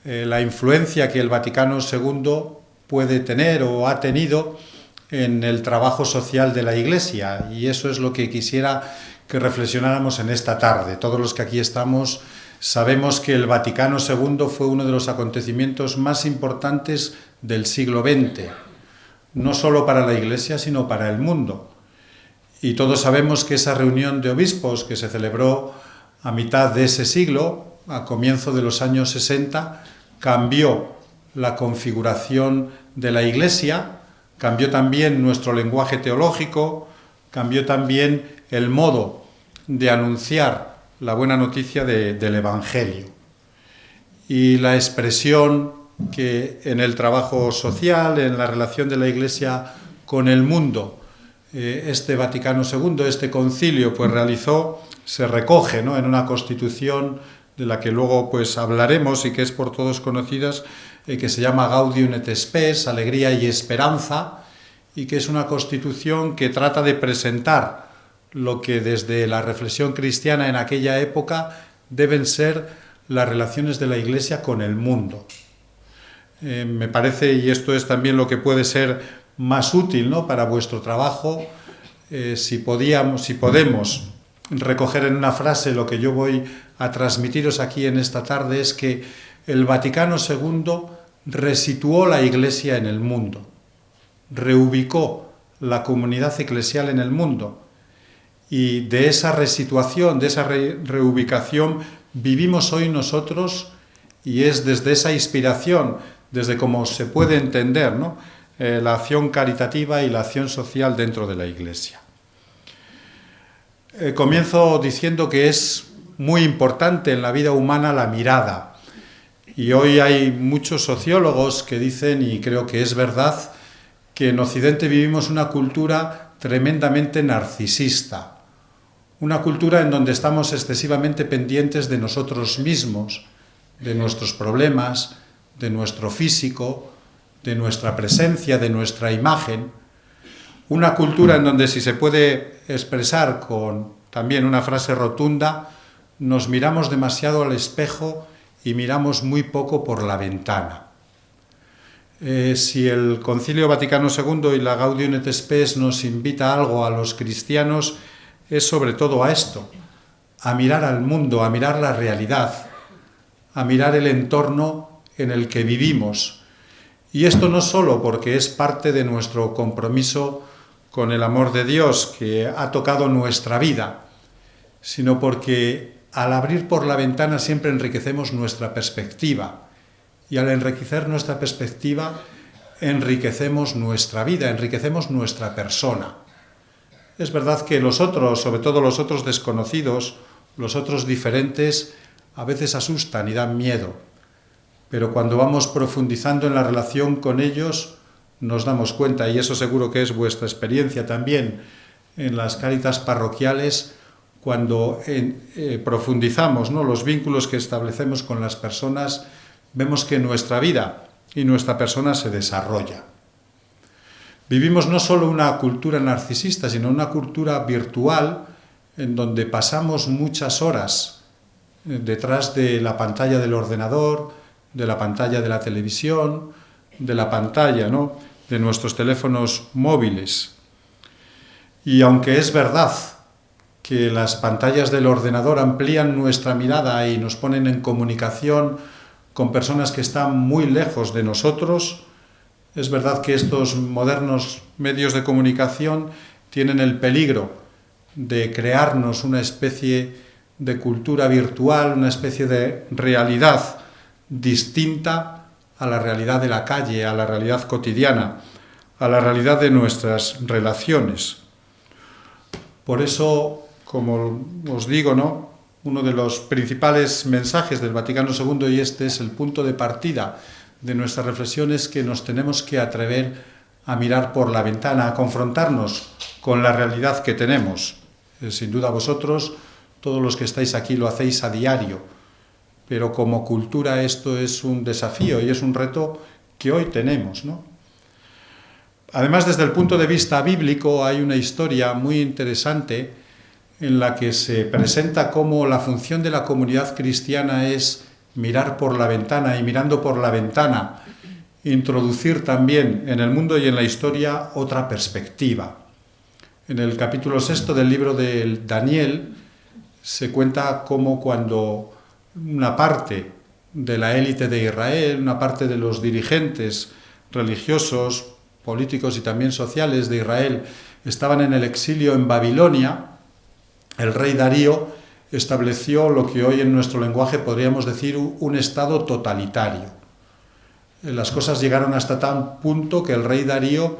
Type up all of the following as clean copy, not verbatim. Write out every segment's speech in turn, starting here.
la influencia que el Vaticano II puede tener o ha tenido en el trabajo social de la Iglesia, y eso es lo que quisiera que reflexionáramos en esta tarde. Todos los que aquí estamos sabemos que el Vaticano II fue uno de los acontecimientos más importantes del siglo XX, no solo para la Iglesia, sino para el mundo. Y todos sabemos que esa reunión de obispos que se celebró a mitad de ese siglo, a comienzo de los años 60, cambió la configuración de la Iglesia, cambió también nuestro lenguaje teológico, cambió también el modo de anunciar la buena noticia del Evangelio. Y la expresión que en el trabajo social, en la relación de la Iglesia con el mundo, este Vaticano II, este concilio, pues realizó, se recoge, ¿no?, en una constitución de la que luego pues hablaremos y que es por todos conocidas, que se llama Gaudium et Spes, alegría y esperanza, y que es una constitución que trata de presentar lo que desde la reflexión cristiana en aquella época deben ser las relaciones de la Iglesia con el mundo. Me parece, y esto es también lo que puede ser más útil, ¿no?, para vuestro trabajo, si podemos recoger en una frase lo que yo voy a transmitiros aquí en esta tarde, es que el Vaticano II resituó la Iglesia en el mundo, reubicó la comunidad eclesial en el mundo, y de esa resituación, de esa reubicación, vivimos hoy nosotros, y es desde esa inspiración, desde cómo se puede entender, ¿no?, la acción caritativa y la acción social dentro de la Iglesia. Comienzo diciendo que es muy importante en la vida humana la mirada, y hoy hay muchos sociólogos que dicen, y creo que es verdad, que en Occidente vivimos una cultura tremendamente narcisista, una cultura en donde estamos excesivamente pendientes de nosotros mismos, de nuestros problemas, de nuestro físico, de nuestra presencia, de nuestra imagen. Una cultura en donde, si se puede expresar con también una frase rotunda, nos miramos demasiado al espejo y miramos muy poco por la ventana. Si el Concilio Vaticano II y la Gaudium et Spes nos invita algo a los cristianos, es sobre todo a esto, a mirar al mundo, a mirar la realidad, a mirar el entorno en el que vivimos. Y esto no solo porque es parte de nuestro compromiso con el amor de Dios que ha tocado nuestra vida, sino porque al abrir por la ventana siempre enriquecemos nuestra perspectiva, y al enriquecer nuestra perspectiva enriquecemos nuestra vida, enriquecemos nuestra persona. Es verdad que los otros, sobre todo los otros desconocidos, los otros diferentes, a veces asustan y dan miedo, pero cuando vamos profundizando en la relación con ellos nos damos cuenta, y eso seguro que es vuestra experiencia también en las cáritas parroquiales, cuando profundizamos, ¿no?, los vínculos que establecemos con las personas, vemos que nuestra vida y nuestra persona se desarrolla. Vivimos no solo una cultura narcisista, sino una cultura virtual en donde pasamos muchas horas detrás de la pantalla del ordenador, de la pantalla de la televisión, de la pantalla, ¿no?, de nuestros teléfonos móviles. Y aunque es verdad que las pantallas del ordenador amplían nuestra mirada y nos ponen en comunicación con personas que están muy lejos de nosotros, es verdad que estos modernos medios de comunicación tienen el peligro de crearnos una especie de cultura virtual, una especie de realidad distinta a la realidad de la calle, a la realidad cotidiana, a la realidad de nuestras relaciones. Por eso, como os digo, ¿no?, uno de los principales mensajes del Vaticano II, y este es el punto de partida de nuestra reflexión, es que nos tenemos que atrever a mirar por la ventana, a confrontarnos con la realidad que tenemos. Sin duda vosotros, todos los que estáis aquí, lo hacéis a diario, pero como cultura esto es un desafío y es un reto que hoy tenemos, ¿no? Además, desde el punto de vista bíblico, hay una historia muy interesante en la que se presenta cómo la función de la comunidad cristiana es mirar por la ventana y mirando por la ventana, introducir también en el mundo y en la historia otra perspectiva. En el capítulo 6 del libro de Daniel se cuenta cómo cuando una parte de la élite de Israel, una parte de los dirigentes religiosos, políticos y también sociales de Israel estaban en el exilio en Babilonia, el rey Darío estableció lo que hoy en nuestro lenguaje podríamos decir un estado totalitario. Las cosas llegaron hasta tal punto que el rey Darío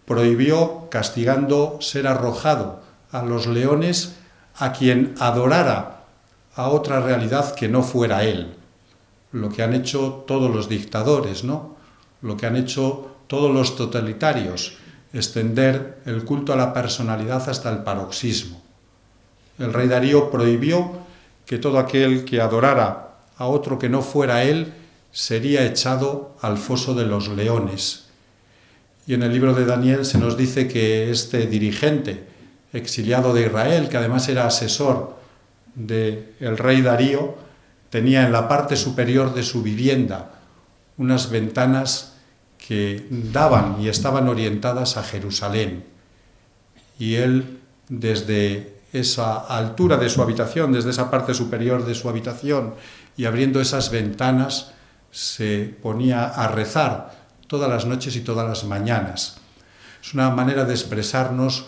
prohibió, castigando ser arrojado a los leones, a quien adorara a otra realidad que no fuera él. Lo que han hecho todos los dictadores, ¿no? Lo que han hecho todos los totalitarios, extender el culto a la personalidad hasta el paroxismo. El rey Darío prohibió que todo aquel que adorara a otro que no fuera él sería echado al foso de los leones. Y en el libro de Daniel se nos dice que este dirigente exiliado de Israel, que además era asesor del rey Darío, tenía en la parte superior de su vivienda unas ventanas que daban y estaban orientadas a Jerusalén. Y él, desde esa altura de su habitación, desde esa parte superior de su habitación, y abriendo esas ventanas, se ponía a rezar todas las noches y todas las mañanas. Es una manera de expresarnos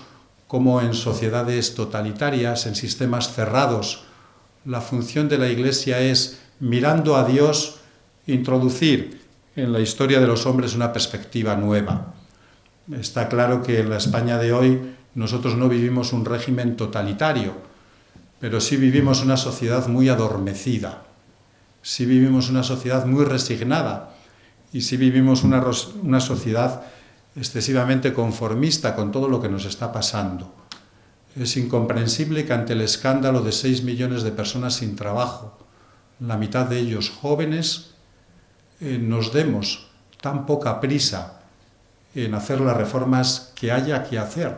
cómo en sociedades totalitarias, en sistemas cerrados, la función de la Iglesia es, mirando a Dios, introducir en la historia de los hombres una perspectiva nueva. Está claro que en la España de hoy nosotros no vivimos un régimen totalitario, pero sí vivimos una sociedad muy adormecida, sí vivimos una sociedad muy resignada y sí vivimos una sociedad excesivamente conformista con todo lo que nos está pasando. Es incomprensible que ante el escándalo de 6 millones de personas sin trabajo, la mitad de ellos jóvenes, nos demos tan poca prisa en hacer las reformas que haya que hacer,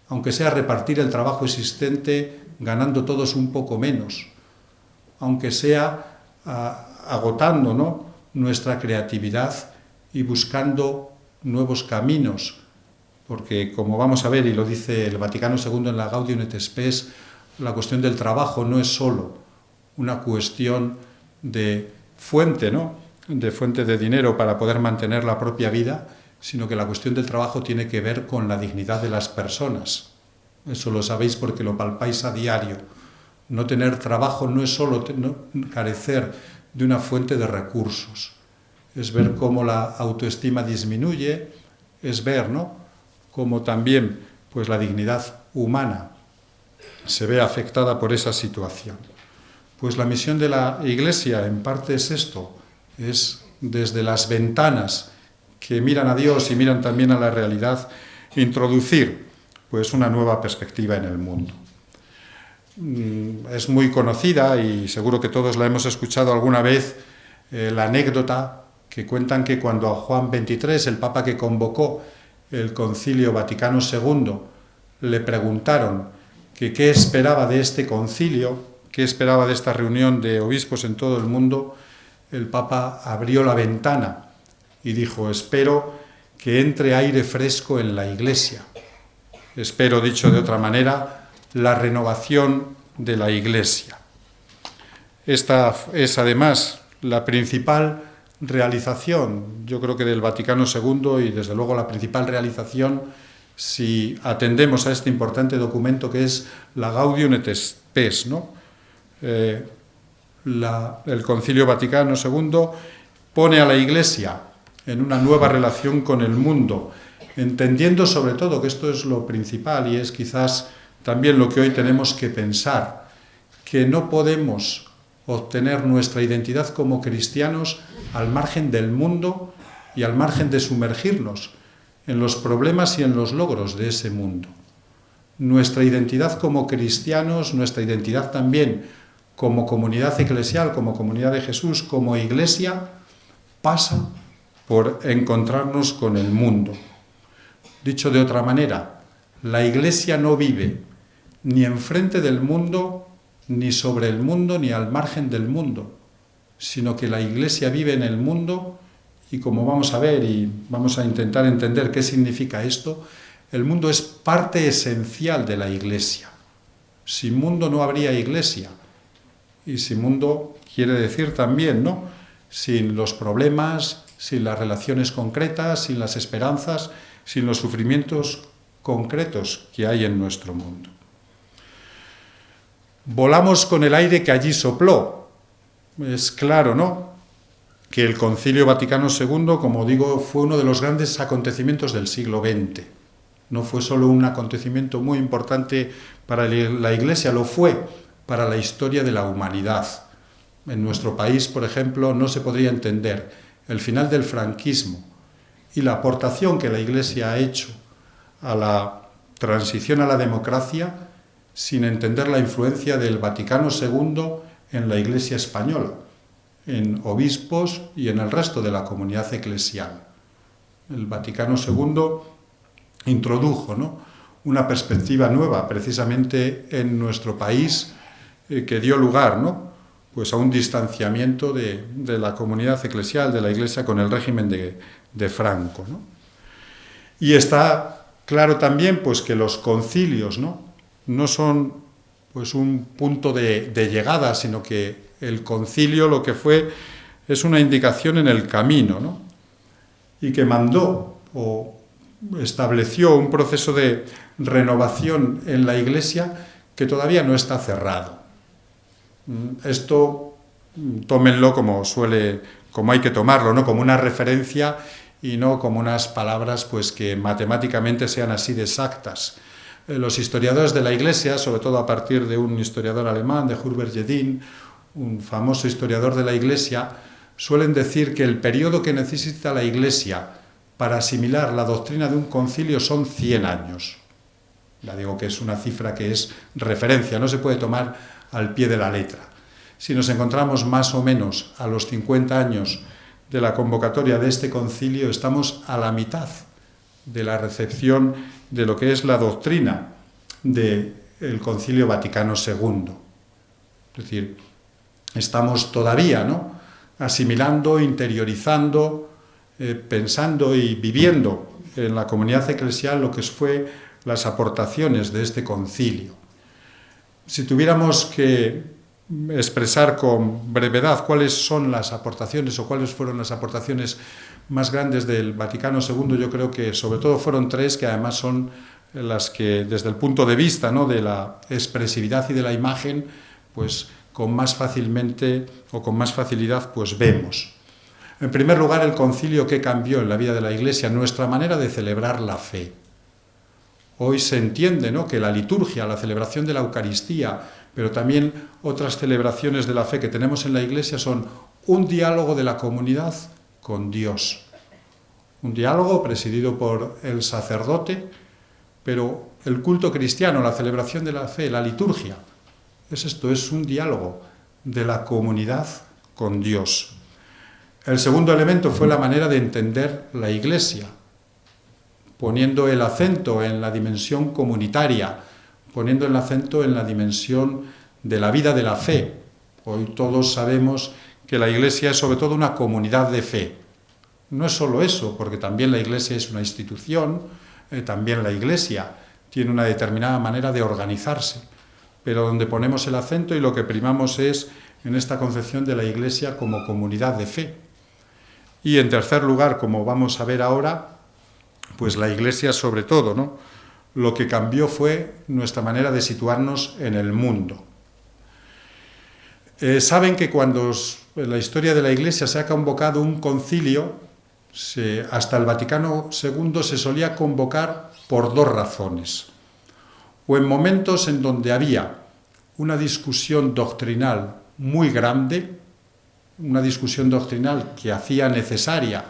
aunque sea repartir el trabajo existente ganando todos un poco menos, aunque sea agotando, ¿no?, nuestra creatividad y buscando nuevos caminos, porque como vamos a ver, y lo dice el Vaticano II en la Gaudium et Spes, la cuestión del trabajo no es solo una cuestión de fuente, ¿no?, de fuente de dinero para poder mantener la propia vida, sino que la cuestión del trabajo tiene que ver con la dignidad de las personas. Eso lo sabéis porque lo palpáis a diario. No tener trabajo no es solo carecer de una fuente de recursos, es ver cómo la autoestima disminuye, es ver, ¿no?, cómo también pues, la dignidad humana se ve afectada por esa situación. Pues la misión de la Iglesia en parte es esto, es desde las ventanas que miran a Dios y miran también a la realidad, introducir pues, una nueva perspectiva en el mundo. Es muy conocida y seguro que todos la hemos escuchado alguna vez, la anécdota que cuentan que cuando a Juan XXIII, el Papa que convocó el Concilio Vaticano II, le preguntaron que qué esperaba de este concilio, qué esperaba de esta reunión de obispos en todo el mundo, el Papa abrió la ventana y dijo: espero que entre aire fresco en la Iglesia. Espero, dicho de otra manera, la renovación de la Iglesia. Esta es además la principal realización, yo creo que del Vaticano II, y desde luego la principal realización si atendemos a este importante documento que es la Gaudium et Spes, ¿no? El Concilio Vaticano II pone a la Iglesia en una nueva relación con el mundo, entendiendo sobre todo que esto es lo principal y es quizás también lo que hoy tenemos que pensar, que no podemos obtener nuestra identidad como cristianos al margen del mundo y al margen de sumergirnos en los problemas y en los logros de ese mundo. Nuestra identidad como cristianos, nuestra identidad también como comunidad eclesial, como comunidad de Jesús, como Iglesia, pasa por encontrarnos con el mundo. Dicho de otra manera, la Iglesia no vive ni enfrente del mundo, ni sobre el mundo, ni al margen del mundo, sino que la Iglesia vive en el mundo y, como vamos a ver y vamos a intentar entender qué significa esto, el mundo es parte esencial de la Iglesia. Sin mundo no habría Iglesia. Y sin mundo quiere decir también, ¿no?, sin los problemas, sin las relaciones concretas, sin las esperanzas, sin los sufrimientos concretos que hay en nuestro mundo. Volamos con el aire que allí sopló. Es claro, ¿no?, que el Concilio Vaticano II, como digo, fue uno de los grandes acontecimientos del siglo XX. No fue solo un acontecimiento muy importante para la Iglesia, lo fue para la historia de la humanidad. En nuestro país, por ejemplo, no se podría entender el final del franquismo y la aportación que la Iglesia ha hecho a la transición a la democracia sin entender la influencia del Vaticano II en la Iglesia española, en obispos y en el resto de la comunidad eclesial. El Vaticano II introdujo, ¿no?, una perspectiva nueva precisamente en nuestro país que dio lugar, ¿no?, pues a un distanciamiento de la comunidad eclesial, de la Iglesia, con el régimen de Franco, ¿no? Y está claro también pues que los concilios no son pues un punto de llegada, sino que el concilio lo que fue es una indicación en el camino, ¿no?, y que mandó o estableció un proceso de renovación en la Iglesia que todavía no está cerrado. Esto tómenlo como hay que tomarlo, ¿no?, como una referencia y no como unas palabras pues que matemáticamente sean así de exactas. Los historiadores de la Iglesia, sobre todo a partir de un historiador alemán, de Hubert Jedin, un famoso historiador de la Iglesia, suelen decir que el periodo que necesita la Iglesia para asimilar la doctrina de un concilio son 100 años. Ya digo que es una cifra que es referencia, no se puede tomar al pie de la letra. Si nos encontramos más o menos a los 50 años de la convocatoria de este concilio, estamos a la mitad de la recepción de lo que es la doctrina del Concilio Vaticano II. Es decir, estamos todavía, ¿no?, asimilando, interiorizando, pensando y viviendo en la comunidad eclesial lo que fue las aportaciones de este concilio. Si tuviéramos que expresar con brevedad cuáles son las aportaciones o cuáles fueron las aportaciones más grandes del Vaticano II, yo creo que sobre todo fueron 3, que además son las que desde el punto de vista, ¿no?, de la expresividad y de la imagen, pues con más facilidad pues vemos. En primer lugar, el concilio que cambió en la vida de la Iglesia, nuestra manera de celebrar la fe. Hoy se entiende, ¿no?, que la liturgia, la celebración de la Eucaristía, pero también otras celebraciones de la fe que tenemos en la Iglesia son un diálogo de la comunidad con Dios. Un diálogo presidido por el sacerdote, pero el culto cristiano, la celebración de la fe, la liturgia, es un diálogo de la comunidad con Dios. El segundo elemento fue la manera de entender la Iglesia, poniendo el acento en la dimensión comunitaria, poniendo el acento en la dimensión de la vida de la fe. Hoy todos sabemos que la Iglesia es sobre todo una comunidad de fe. No es solo eso, porque también la Iglesia es una institución, también la Iglesia tiene una determinada manera de organizarse, pero donde ponemos el acento y lo que primamos es en esta concepción de la Iglesia como comunidad de fe. Y en tercer lugar, como vamos a ver ahora, pues la Iglesia sobre todo, ¿no?, lo que cambió fue nuestra manera de situarnos en el mundo. Saben que cuando en la historia de la Iglesia se ha convocado un concilio, hasta el Vaticano II se solía convocar por 2 razones. O en momentos en donde había una discusión doctrinal muy grande, una discusión doctrinal que hacía necesaria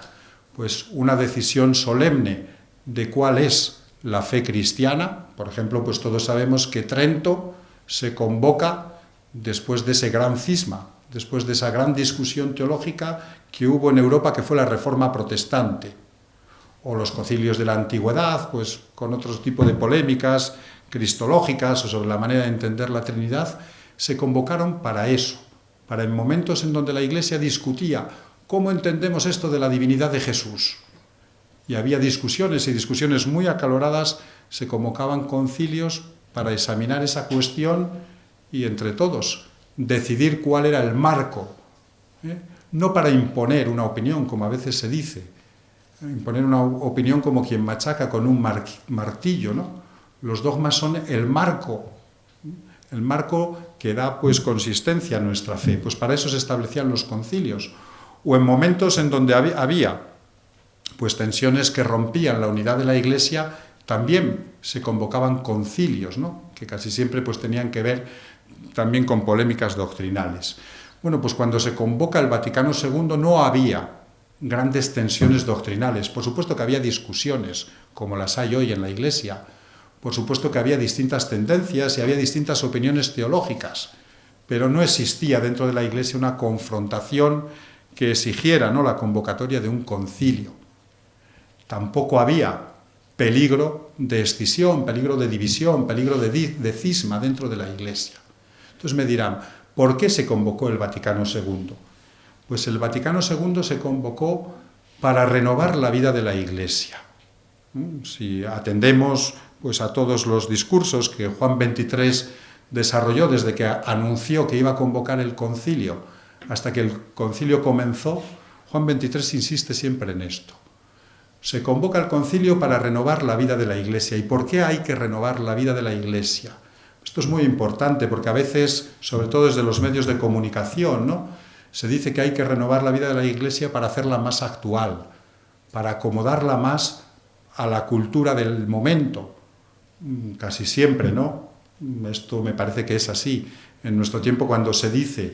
pues una decisión solemne de cuál es la fe cristiana. Por ejemplo, pues todos sabemos que Trento se convoca después de ese gran cisma, después de esa gran discusión teológica que hubo en Europa, que fue la Reforma Protestante, o los concilios de la Antigüedad, pues con otro tipo de polémicas cristológicas o sobre la manera de entender la Trinidad, se convocaron para eso, para en momentos en donde la Iglesia discutía cómo entendemos esto de la divinidad de Jesús. Y había discusiones y discusiones muy acaloradas, se convocaban concilios para examinar esa cuestión y entre todos decidir cuál era el marco, no para imponer una opinión, como a veces se dice, imponer una opinión como quien machaca con un martillo, ¿no? Los dogmas son el marco que da pues consistencia a nuestra fe. Pues para eso se establecían los concilios. O en momentos en donde había pues tensiones que rompían la unidad de la Iglesia, también se convocaban concilios, ¿no? Que casi siempre pues tenían que ver también con polémicas doctrinales. Bueno, pues cuando se convoca el Vaticano II no había grandes tensiones doctrinales. Por supuesto que había discusiones, como las hay hoy en la Iglesia. Por supuesto que había distintas tendencias y había distintas opiniones teológicas, pero no existía dentro de la Iglesia una confrontación que exigiera, ¿no?, la convocatoria de un concilio. Tampoco había peligro de escisión, peligro de división, peligro de cisma dentro de la Iglesia. Entonces me dirán, ¿por qué se convocó el Vaticano II? Pues el Vaticano II se convocó para renovar la vida de la Iglesia. Si atendemos pues, a todos los discursos que Juan XXIII desarrolló desde que anunció que iba a convocar el concilio hasta que el concilio comenzó, Juan XXIII insiste siempre en esto. Se convoca el concilio para renovar la vida de la Iglesia. ¿Y por qué hay que renovar la vida de la Iglesia? Esto es muy importante porque a veces, sobre todo desde los medios de comunicación, ¿no?, se dice que hay que renovar la vida de la Iglesia para hacerla más actual, para acomodarla más a la cultura del momento. Casi siempre, ¿no? Esto me parece que es así. En nuestro tiempo, cuando se dice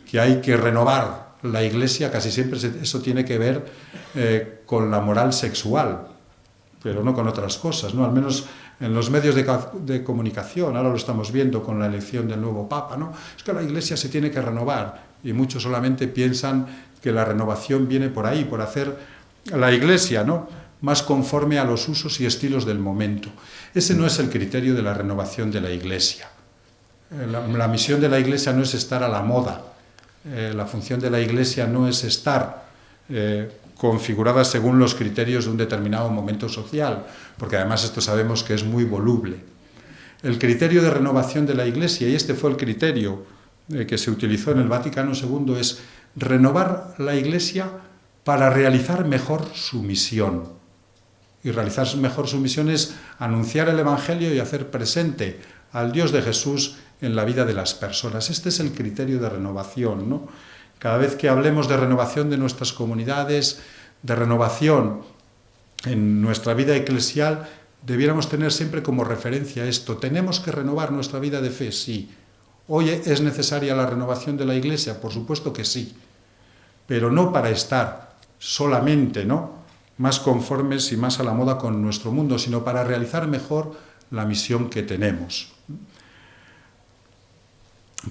que hay que renovar la Iglesia, casi siempre eso tiene que ver con la moral sexual, pero no con otras cosas, ¿no? Al menos en los medios de comunicación, ahora lo estamos viendo con la elección del nuevo Papa, ¿no? Es que la Iglesia se tiene que renovar y muchos solamente piensan que la renovación viene por ahí, por hacer la Iglesia, ¿no?, más conforme a los usos y estilos del momento. Ese no es el criterio de la renovación de la Iglesia. La misión de la Iglesia no es estar a la moda. La función de la Iglesia no es estar configurada según los criterios de un determinado momento social, porque además esto sabemos que es muy voluble. El criterio de renovación de la Iglesia, y este fue el criterio que se utilizó en el Vaticano II, es renovar la Iglesia para realizar mejor su misión. Y realizar mejor su misión es anunciar el Evangelio y hacer presente al Dios de Jesús en la vida de las personas. Este es el criterio de renovación, ¿no? Cada vez que hablemos de renovación de nuestras comunidades, de renovación en nuestra vida eclesial, debiéramos tener siempre como referencia esto. ¿Tenemos que renovar nuestra vida de fe? Sí. ¿Hoy es necesaria la renovación de la Iglesia? Por supuesto que sí. Pero no para estar solamente, ¿no?, más conformes y más a la moda con nuestro mundo, sino para realizar mejor la misión que tenemos.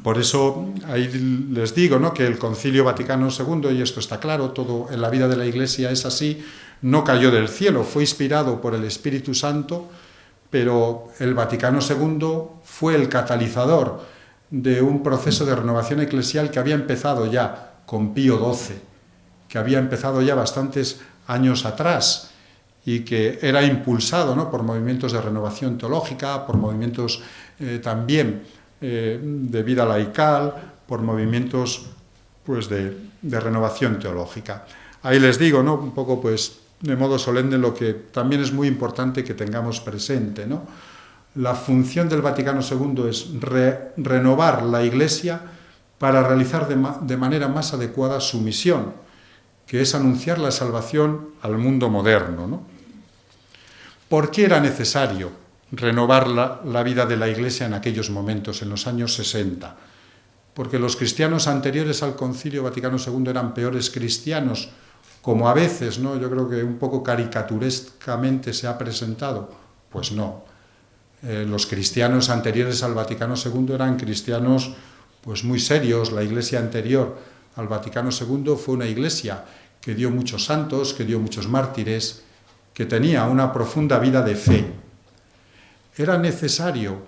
Por eso ahí les digo, ¿no?, que el Concilio Vaticano II, y esto está claro, todo en la vida de la Iglesia es así, no cayó del cielo, fue inspirado por el Espíritu Santo, pero el Vaticano II fue el catalizador de un proceso de renovación eclesial que había empezado ya con Pío XII, que había empezado ya bastantes años atrás y que era impulsado, ¿no?, por movimientos de renovación teológica, por movimientos también de vida laical, por movimientos pues, de renovación teológica. Ahí les digo, ¿no?, un poco pues, de modo solemne lo que también es muy importante que tengamos presente, ¿no? La función del Vaticano II es renovar la Iglesia para realizar de manera más adecuada su misión, que es anunciar la salvación al mundo moderno, ¿no? ¿Por qué era necesario renovar la vida de la Iglesia en aquellos momentos, en los años 60? Porque los cristianos anteriores al Concilio Vaticano II eran peores cristianos, como a veces, ¿no?, yo creo que un poco caricaturescamente se ha presentado. Pues no. Los cristianos anteriores al Vaticano II eran cristianos pues, muy serios. La Iglesia anterior al Vaticano II fue una iglesia que dio muchos santos, que dio muchos mártires, que tenía una profunda vida de fe. Era necesario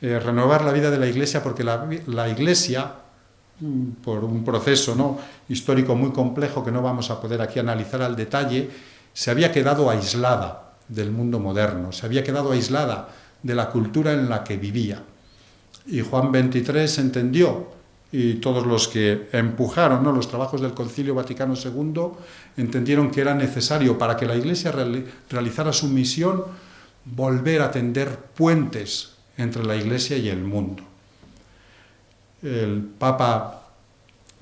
renovar la vida de la Iglesia porque la Iglesia por un proceso, ¿no?, histórico muy complejo que no vamos a poder aquí analizar al detalle, se había quedado aislada del mundo moderno, se había quedado aislada de la cultura en la que vivía. Y Juan XXIII entendió, y todos los que empujaron, ¿no?, los trabajos del Concilio Vaticano II, entendieron que era necesario, para que la Iglesia realizara su misión, volver a tender puentes entre la Iglesia y el mundo. El Papa,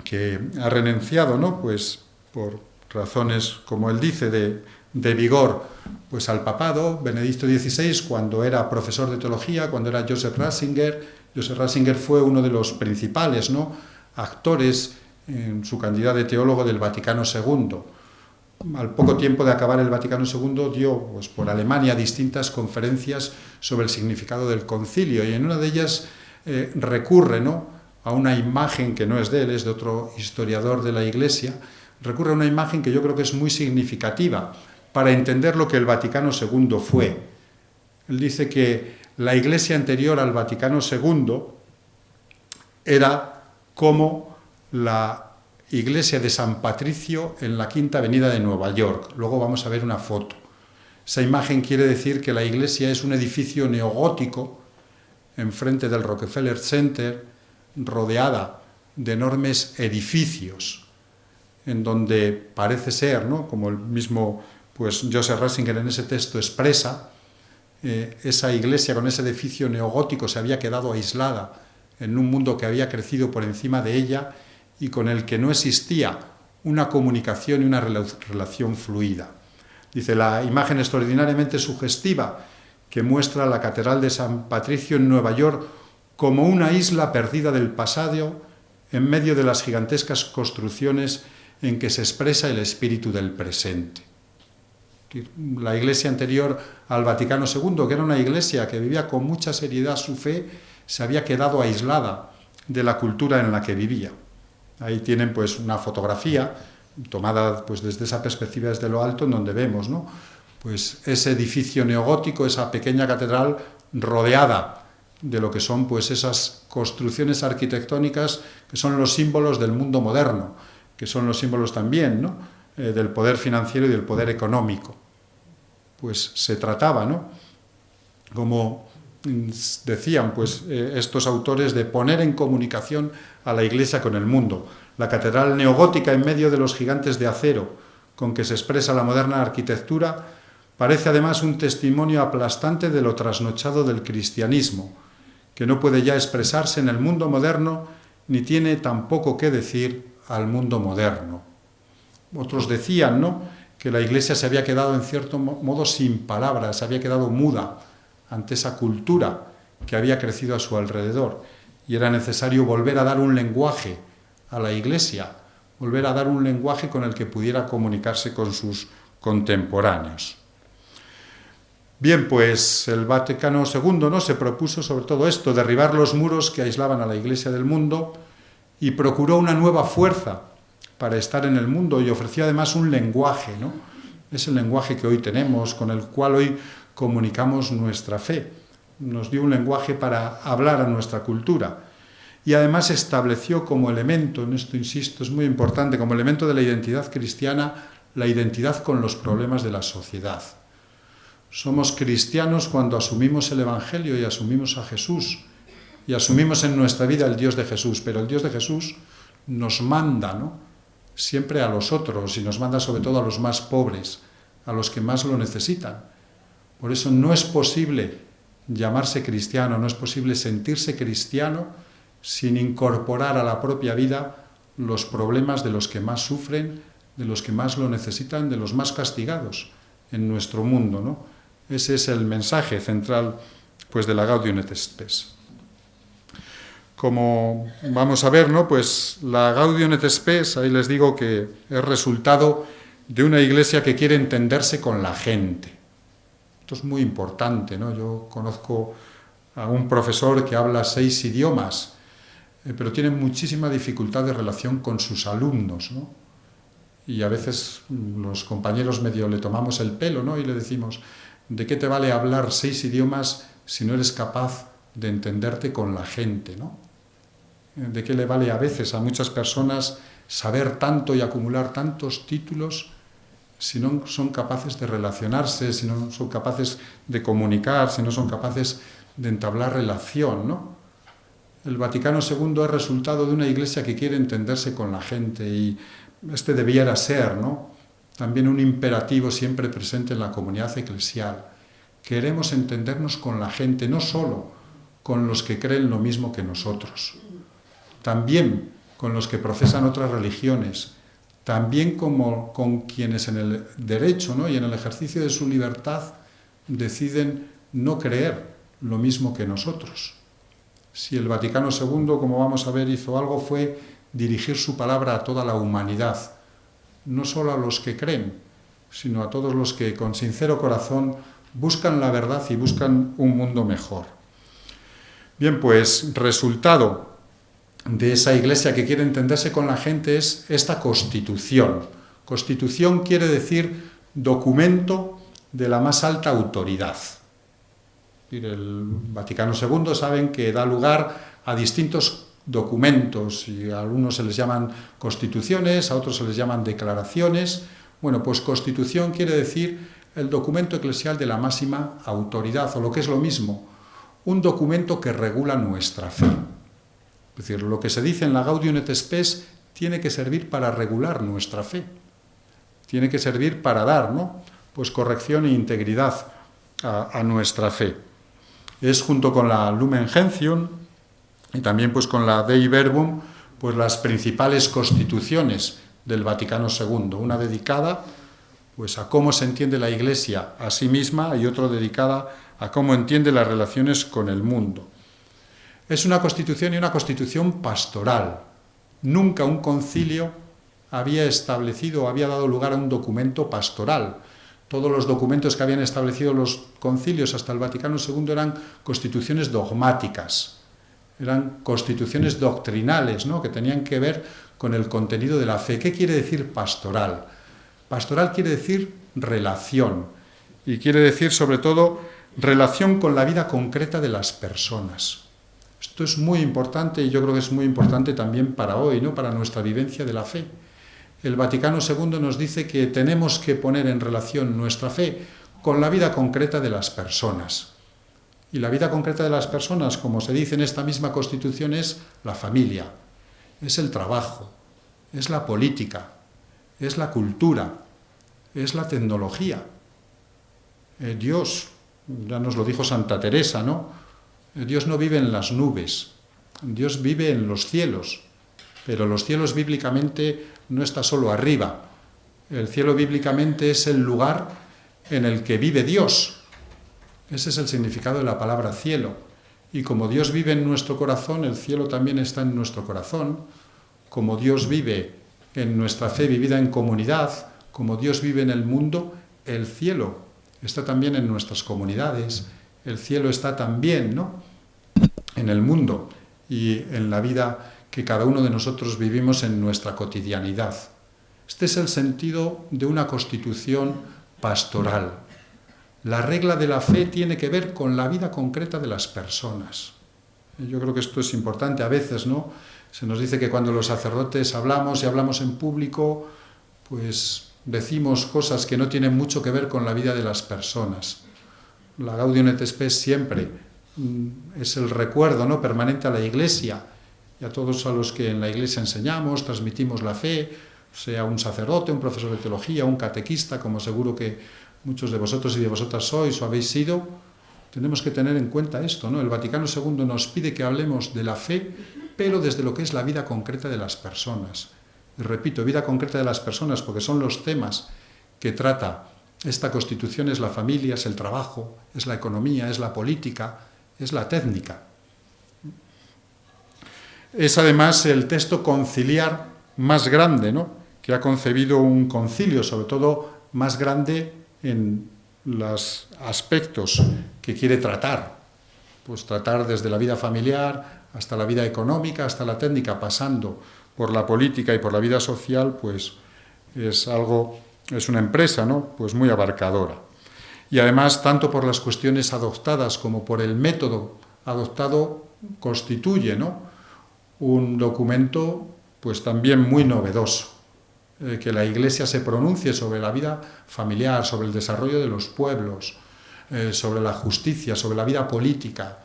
que ha renunciado, ¿no?, pues por razones, como él dice, de vigor, pues al papado, Benedicto XVI, cuando era profesor de teología, cuando era Joseph Ratzinger. Joseph Ratzinger fue uno de los principales, ¿no?, actores en su calidad de teólogo del Vaticano II. Al poco tiempo de acabar el Vaticano II dio, pues, por Alemania distintas conferencias sobre el significado del concilio, y en una de ellas recurre, ¿no?, a una imagen que no es de él, es de otro historiador de la Iglesia, recurre a una imagen que yo creo que es muy significativa para entender lo que el Vaticano II fue. Él dice que la Iglesia anterior al Vaticano II era como la Iglesia de San Patricio en la Quinta Avenida de Nueva York. Luego vamos a ver una foto. Esa imagen quiere decir que la Iglesia es un edificio neogótico enfrente del Rockefeller Center, rodeada de enormes edificios, en donde parece ser, ¿no?, como el mismo, pues, Joseph Ratzinger en ese texto expresa, esa iglesia con ese edificio neogótico se había quedado aislada en un mundo que había crecido por encima de ella y con el que no existía una comunicación y una relación fluida. Dice, la imagen extraordinariamente sugestiva que muestra la Catedral de San Patricio en Nueva York como una isla perdida del pasado en medio de las gigantescas construcciones en que se expresa el espíritu del presente. La iglesia anterior al Vaticano II, que era una iglesia que vivía con mucha seriedad su fe, se había quedado aislada de la cultura en la que vivía. Ahí tienen, pues, una fotografía tomada, pues, desde esa perspectiva, desde lo alto, en donde vemos, ¿no?, pues, ese edificio neogótico, esa pequeña catedral rodeada de lo que son, pues, esas construcciones arquitectónicas que son los símbolos del mundo moderno, que son los símbolos también, ¿no?, del poder financiero y del poder económico. Pues se trataba, ¿no?, como decían, pues, estos autores, de poner en comunicación a la Iglesia con el mundo. La catedral neogótica en medio de los gigantes de acero con que se expresa la moderna arquitectura parece además un testimonio aplastante de lo trasnochado del cristianismo, que no puede ya expresarse en el mundo moderno ni tiene tampoco que decir al mundo moderno. Otros decían, ¿no?, que la Iglesia se había quedado en cierto modo sin palabras, se había quedado muda ante esa cultura que había crecido a su alrededor, y era necesario volver a dar un lenguaje a la Iglesia, volver a dar un lenguaje con el que pudiera comunicarse con sus contemporáneos. Bien, pues el Vaticano II, ¿no?, se propuso sobre todo esto, derribar los muros que aislaban a la Iglesia del mundo, y procuró una nueva fuerza para estar en el mundo, y ofreció además un lenguaje, ¿no?, es el lenguaje que hoy tenemos, con el cual hoy comunicamos nuestra fe. Nos dio un lenguaje para hablar a nuestra cultura, y además estableció como elemento, en esto insisto, es muy importante, como elemento de la identidad cristiana, la identidad con los problemas de la sociedad. Somos cristianos cuando asumimos el Evangelio y asumimos a Jesús, y asumimos en nuestra vida el Dios de Jesús, pero el Dios de Jesús nos manda, ¿no?, siempre a los otros, y nos manda sobre todo a los más pobres, a los que más lo necesitan. Por eso no es posible llamarse cristiano, no es posible sentirse cristiano sin incorporar a la propia vida los problemas de los que más sufren, de los que más lo necesitan, de los más castigados en nuestro mundo, ¿no? Ese es el mensaje central, pues, de la Gaudium et Spes. Como vamos a ver, ¿no?, pues la Gaudium et Spes, ahí les digo que es resultado de una iglesia que quiere entenderse con la gente. Esto es muy importante, ¿no? Yo conozco a un profesor que habla 6 idiomas, pero tiene muchísima dificultad de relación con sus alumnos, ¿no? Y a veces los compañeros medio le tomamos el pelo, ¿no?, y le decimos, ¿de qué te vale hablar 6 idiomas si no eres capaz de entenderte con la gente, ¿no? ¿De qué le vale a veces a muchas personas saber tanto y acumular tantos títulos si no son capaces de relacionarse, si no son capaces de comunicar, si no son capaces de entablar relación, ¿no? El Vaticano II es resultado de una iglesia que quiere entenderse con la gente y este debiera ser, ¿no?, también un imperativo siempre presente en la comunidad eclesial. Queremos entendernos con la gente, no solo con los que creen lo mismo que nosotros, también con los que profesan otras religiones, también como con quienes en el derecho, ¿no?, y en el ejercicio de su libertad deciden no creer lo mismo que nosotros. Si el Vaticano II, como vamos a ver, hizo algo, fue dirigir su palabra a toda la humanidad, no solo a los que creen, sino a todos los que con sincero corazón buscan la verdad y buscan un mundo mejor. Bien, pues resultado de esa iglesia que quiere entenderse con la gente es esta Constitución. Constitución quiere decir documento de la más alta autoridad. El Vaticano II saben que da lugar a distintos documentos y a algunos se les llaman constituciones, a otros se les llaman declaraciones. Bueno, pues Constitución quiere decir el documento eclesial de la máxima autoridad, o lo que es lo mismo, un documento que regula nuestra fe. Es decir, lo que se dice en la Gaudium et Spes tiene que servir para regular nuestra fe, tiene que servir para dar, ¿no?, pues corrección e integridad a nuestra fe. Es junto con la Lumen Gentium y también pues con la Dei Verbum, pues las principales constituciones del Vaticano II, una dedicada pues a cómo se entiende la Iglesia a sí misma y otra dedicada a cómo entiende las relaciones con el mundo. Es una constitución y una constitución pastoral. Nunca un concilio había establecido o había dado lugar a un documento pastoral. Todos los documentos que habían establecido los concilios hasta el Vaticano II eran constituciones dogmáticas, eran constituciones doctrinales, ¿no?, que tenían que ver con el contenido de la fe. ¿Qué quiere decir pastoral? Pastoral quiere decir relación y quiere decir sobre todo relación con la vida concreta de las personas. Esto es muy importante y yo creo que es muy importante también para hoy, ¿no?, para nuestra vivencia de la fe. El Vaticano II nos dice que tenemos que poner en relación nuestra fe con la vida concreta de las personas. Y la vida concreta de las personas, como se dice en esta misma Constitución, es la familia, es el trabajo, es la política, es la cultura, es la tecnología. Dios, ya nos lo dijo Santa Teresa, ¿no? Dios no vive en las nubes, Dios vive en los cielos, pero los cielos bíblicamente no está solo arriba. El cielo bíblicamente es el lugar en el que vive Dios. Ese es el significado de la palabra cielo. Y como Dios vive en nuestro corazón, el cielo también está en nuestro corazón. Como Dios vive en nuestra fe vivida en comunidad, como Dios vive en el mundo, el cielo está también en nuestras comunidades. El cielo está también, ¿no?, en el mundo y en la vida que cada uno de nosotros vivimos en nuestra cotidianidad. Este es el sentido de una constitución pastoral. La regla de la fe tiene que ver con la vida concreta de las personas. Yo creo que esto es importante a veces, ¿no? Se nos dice que cuando los sacerdotes hablamos y hablamos en público, pues decimos cosas que no tienen mucho que ver con la vida de las personas. La Gaudium et Spes siempre es el recuerdo, ¿no?, permanente a la Iglesia y a todos a los que en la Iglesia enseñamos, transmitimos la fe, sea un sacerdote, un profesor de teología, un catequista, como seguro que muchos de vosotros y de vosotras sois o habéis sido. Tenemos que tener en cuenta esto, ¿no? El Vaticano II nos pide que hablemos de la fe, pero desde lo que es la vida concreta de las personas. Y repito, vida concreta de las personas, porque son los temas que trata esta Constitución. Es la familia, es el trabajo, es la economía, es la política, es la técnica. Es además el texto conciliar más grande, ¿no?, que ha concebido un concilio, sobre todo más grande en los aspectos que quiere tratar. Pues tratar desde la vida familiar hasta la vida económica, hasta la técnica, pasando por la política y por la vida social, pues es una empresa, ¿no?, pues muy abarcadora. Y además, tanto por las cuestiones adoptadas como por el método adoptado, constituye, ¿no?, un documento pues también muy novedoso, que la Iglesia se pronuncie sobre la vida familiar, sobre el desarrollo de los pueblos, sobre la justicia, sobre la vida política,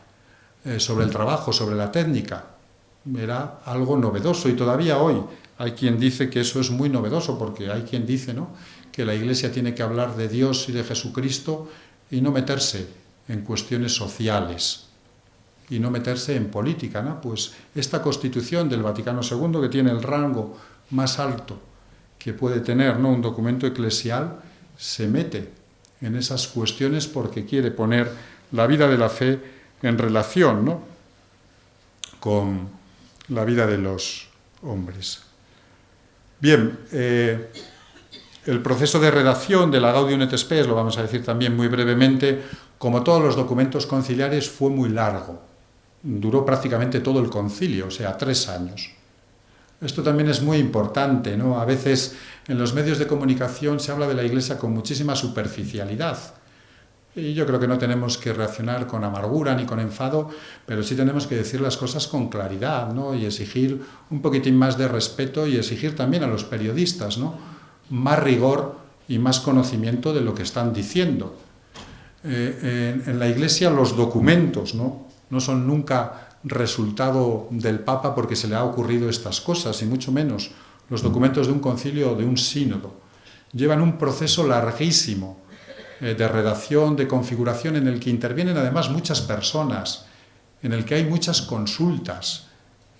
sobre el trabajo, sobre la técnica. Era algo novedoso y todavía hoy hay quien dice que eso es muy novedoso, porque hay quien dice, ¿no?, que la Iglesia tiene que hablar de Dios y de Jesucristo y no meterse en cuestiones sociales y no meterse en política, ¿no? Pues esta Constitución del Vaticano II, que tiene el rango más alto que puede tener, ¿no?, un documento eclesial, se mete en esas cuestiones porque quiere poner la vida de la fe en relación, ¿no?, con la vida de los hombres. Bien, el proceso de redacción de la Gaudium et Spes, lo vamos a decir también muy brevemente, como todos los documentos conciliares, fue muy largo. Duró prácticamente todo el concilio, o sea, 3 años. Esto también es muy importante, ¿no? A veces en los medios de comunicación se habla de la Iglesia con muchísima superficialidad. Y yo creo que no tenemos que reaccionar con amargura ni con enfado, pero sí tenemos que decir las cosas con claridad, ¿no? Y exigir un poquitín más de respeto y exigir también a los periodistas, ¿no?, más rigor y más conocimiento de lo que están diciendo. En la Iglesia los documentos, ¿no?, no son nunca resultado del Papa porque se le ha ocurrido estas cosas, y mucho menos los documentos de un concilio o de un sínodo. Llevan un proceso larguísimo de redacción, de configuración, en el que intervienen además muchas personas, en el que hay muchas consultas,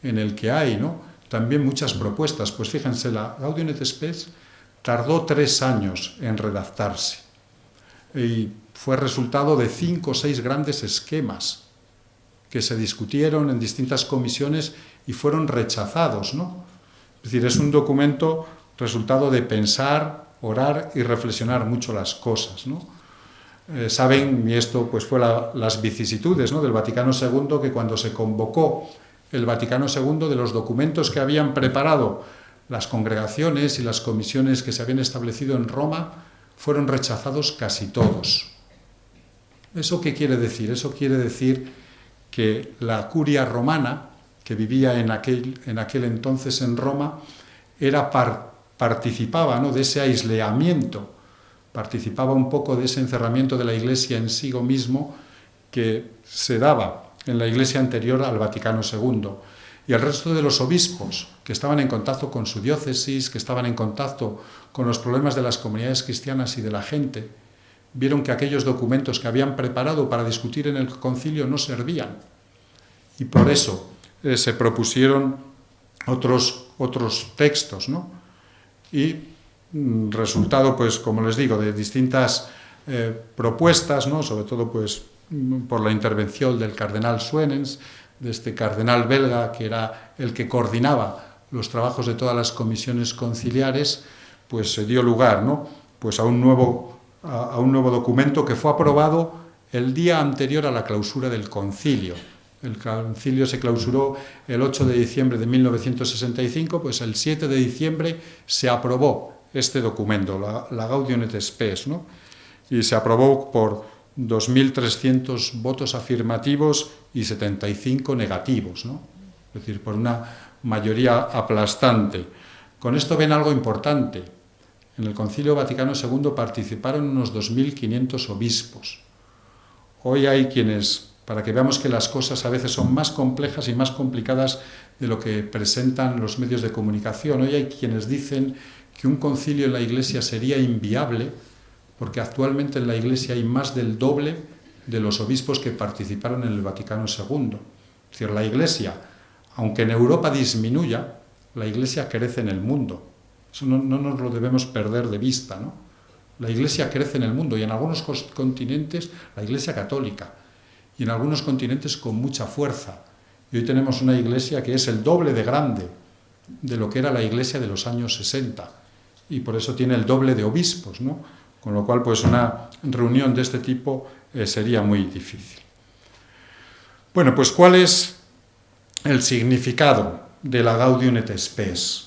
en el que hay, ¿no?, también muchas propuestas. Pues fíjense, la Gaudium et Spes tardó 3 años en redactarse y fue resultado de 5 o 6 grandes esquemas que se discutieron en distintas comisiones y fueron rechazados, ¿no? Es decir, es un documento resultado de pensar, orar y reflexionar mucho las cosas, ¿no? Saben, y esto pues fue las vicisitudes, ¿no?, del Vaticano II, que cuando se convocó el Vaticano II, de los documentos que habían preparado las congregaciones y las comisiones que se habían establecido en Roma, fueron rechazados casi todos. ¿Eso qué quiere decir? Eso quiere decir que la curia romana, que vivía en aquel entonces en Roma, participaba, ¿no?, de ese aislamiento, participaba un poco de ese encerramiento de la Iglesia en sí mismo que se daba en la Iglesia anterior al Vaticano II. Y el resto de los obispos, que estaban en contacto con su diócesis, que estaban en contacto con los problemas de las comunidades cristianas y de la gente, vieron que aquellos documentos que habían preparado para discutir en el concilio no servían. Y por eso se propusieron otros textos, ¿no? Y resultado, pues, como les digo, de distintas propuestas, ¿no?, sobre todo pues por la intervención del cardenal Suenens, de este cardenal belga, que era el que coordinaba los trabajos de todas las comisiones conciliares, pues se dio lugar, ¿no?, pues a un nuevo documento que fue aprobado el día anterior a la clausura del concilio. El concilio se clausuró el 8 de diciembre de 1965, pues el 7 de diciembre se aprobó este documento, la Gaudium et Spes, ¿no?, y se aprobó por 2.300 votos afirmativos y 75 negativos, ¿no?, es decir, por una mayoría aplastante. Con esto ven algo importante. En el Concilio Vaticano II participaron unos 2.500 obispos. Hoy hay quienes, para que veamos que las cosas a veces son más complejas y más complicadas de lo que presentan los medios de comunicación, hoy hay quienes dicen que un concilio en la Iglesia sería inviable porque actualmente en la Iglesia hay más del doble de los obispos que participaron en el Vaticano II. Es decir, la Iglesia, aunque en Europa disminuya, la Iglesia crece en el mundo. Eso no nos lo debemos perder de vista, ¿no? La Iglesia crece en el mundo y en algunos continentes, la Iglesia católica, y en algunos continentes con mucha fuerza. Y hoy tenemos una Iglesia que es el doble de grande de lo que era la Iglesia de los años 60, y por eso tiene el doble de obispos, ¿no? Con lo cual, pues una reunión de este tipo sería muy difícil. Bueno, pues ¿cuál es el significado de la Gaudium et Spes?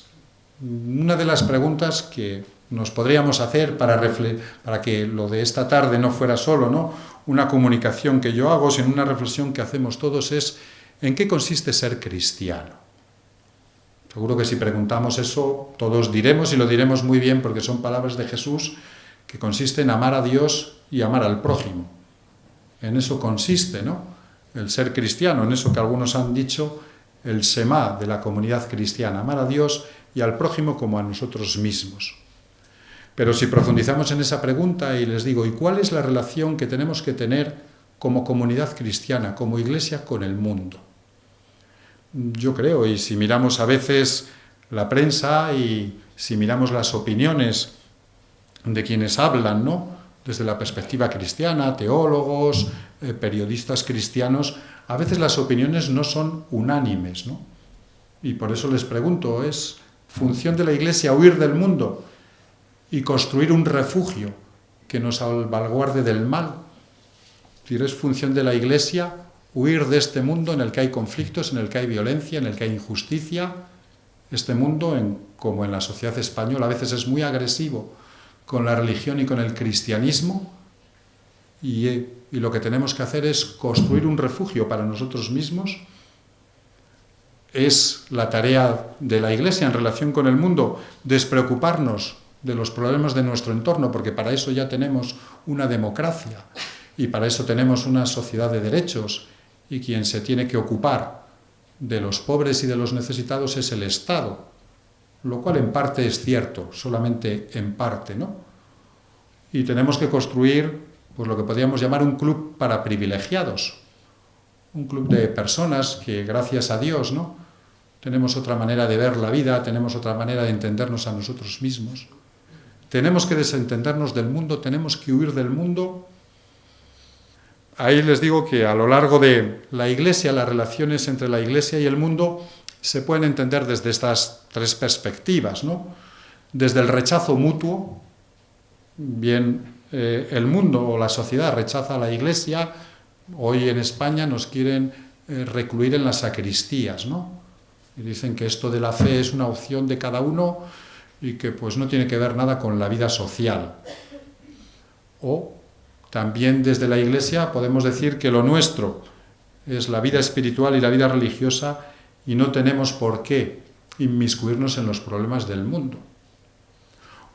Una de las preguntas que nos podríamos hacer para que lo de esta tarde no fuera solo, ¿no?, una comunicación que yo hago, sino una reflexión que hacemos todos, es ¿en qué consiste ser cristiano? Seguro que si preguntamos eso, todos diremos, y lo diremos muy bien porque son palabras de Jesús, que consiste en amar a Dios y amar al prójimo. En eso consiste, ¿no?, el ser cristiano, en eso que algunos han dicho, el Shema de la comunidad cristiana, amar a Dios y al prójimo como a nosotros mismos. Pero si profundizamos en esa pregunta y les digo, ¿y cuál es la relación que tenemos que tener como comunidad cristiana, como iglesia, con el mundo? Yo creo, y si miramos a veces la prensa y si miramos las opiniones de quienes hablan, ¿no?, desde la perspectiva cristiana, teólogos, periodistas cristianos, a veces las opiniones no son unánimes, ¿no? Y por eso les pregunto, ¿es función de la Iglesia huir del mundo y construir un refugio que nos salvaguarde del mal? Es decir, ¿es función de la Iglesia huir de este mundo en el que hay conflictos, en el que hay violencia, en el que hay injusticia? Este mundo, como en la sociedad española, a veces es muy agresivo con la religión y con el cristianismo, y lo que tenemos que hacer es construir un refugio para nosotros mismos. Es la tarea de la Iglesia en relación con el mundo despreocuparnos de los problemas de nuestro entorno, porque para eso ya tenemos una democracia y para eso tenemos una sociedad de derechos, y quien se tiene que ocupar de los pobres y de los necesitados es el Estado, lo cual en parte es cierto, solamente en parte, ¿no? Y tenemos que construir, pues, lo que podríamos llamar un club para privilegiados, un club de personas que, gracias a Dios, ¿no?, tenemos otra manera de ver la vida, tenemos otra manera de entendernos a nosotros mismos. Tenemos que desentendernos del mundo, tenemos que huir del mundo. Ahí les digo que a lo largo de la Iglesia, las relaciones entre la Iglesia y el mundo se pueden entender desde estas tres perspectivas, ¿no? Desde el rechazo mutuo, bien, el mundo o la sociedad rechaza a la Iglesia. Hoy en España nos quieren recluir en las sacristías, ¿no? Y dicen que esto de la fe es una opción de cada uno y que pues no tiene que ver nada con la vida social. O también desde la Iglesia podemos decir que lo nuestro es la vida espiritual y la vida religiosa y no tenemos por qué inmiscuirnos en los problemas del mundo.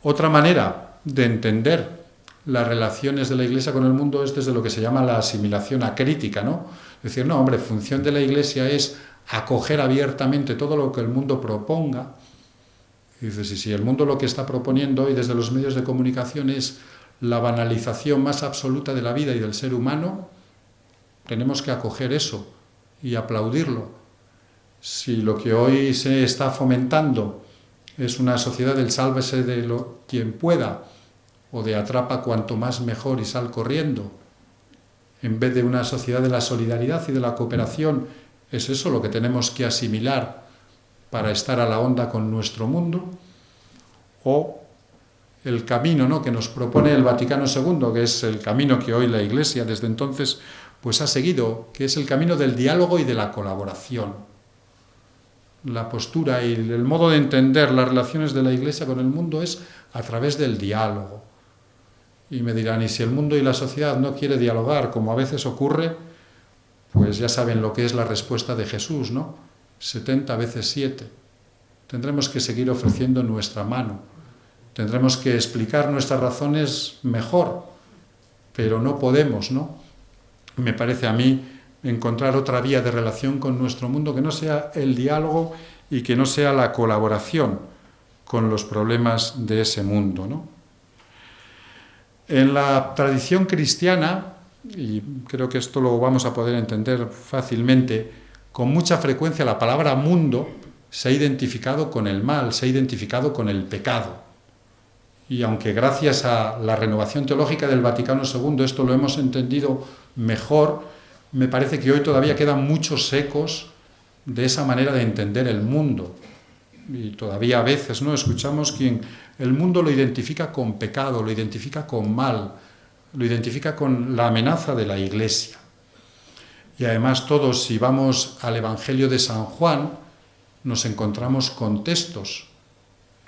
Otra manera de entender las relaciones de la Iglesia con el mundo es desde lo que se llama la asimilación acrítica, ¿no? Es decir, no, hombre, función de la Iglesia es acoger abiertamente todo lo que el mundo proponga. Y dices, y si el mundo lo que está proponiendo hoy desde los medios de comunicación es la banalización más absoluta de la vida y del ser humano, tenemos que acoger eso y aplaudirlo. Si lo que hoy se está fomentando es una sociedad del sálvese de quien pueda, o de atrapa cuanto más mejor y sal corriendo, en vez de una sociedad de la solidaridad y de la cooperación, ¿es eso lo que tenemos que asimilar para estar a la onda con nuestro mundo? O el camino, ¿no?, que nos propone el Vaticano II, que es el camino que hoy la Iglesia desde entonces pues ha seguido, que es el camino del diálogo y de la colaboración. La postura y el modo de entender las relaciones de la Iglesia con el mundo es a través del diálogo. Y me dirán, ¿y si el mundo y la sociedad no quiere dialogar, como a veces ocurre? Pues ya saben lo que es la respuesta de Jesús, ¿no? 70 veces 7. Tendremos que seguir ofreciendo nuestra mano. Tendremos que explicar nuestras razones mejor, pero no podemos, ¿no?, me parece a mí, encontrar otra vía de relación con nuestro mundo que no sea el diálogo y que no sea la colaboración con los problemas de ese mundo, ¿no? En la tradición cristiana, y creo que esto lo vamos a poder entender fácilmente, con mucha frecuencia la palabra mundo se ha identificado con el mal, se ha identificado con el pecado. Y aunque gracias a la renovación teológica del Vaticano II esto lo hemos entendido mejor, me parece que hoy todavía quedan muchos ecos de esa manera de entender el mundo. Y todavía a veces, ¿no?, escuchamos que el mundo lo identifica con pecado, lo identifica con mal, lo identifica con la amenaza de la Iglesia. Y además todos, si vamos al Evangelio de San Juan, nos encontramos con textos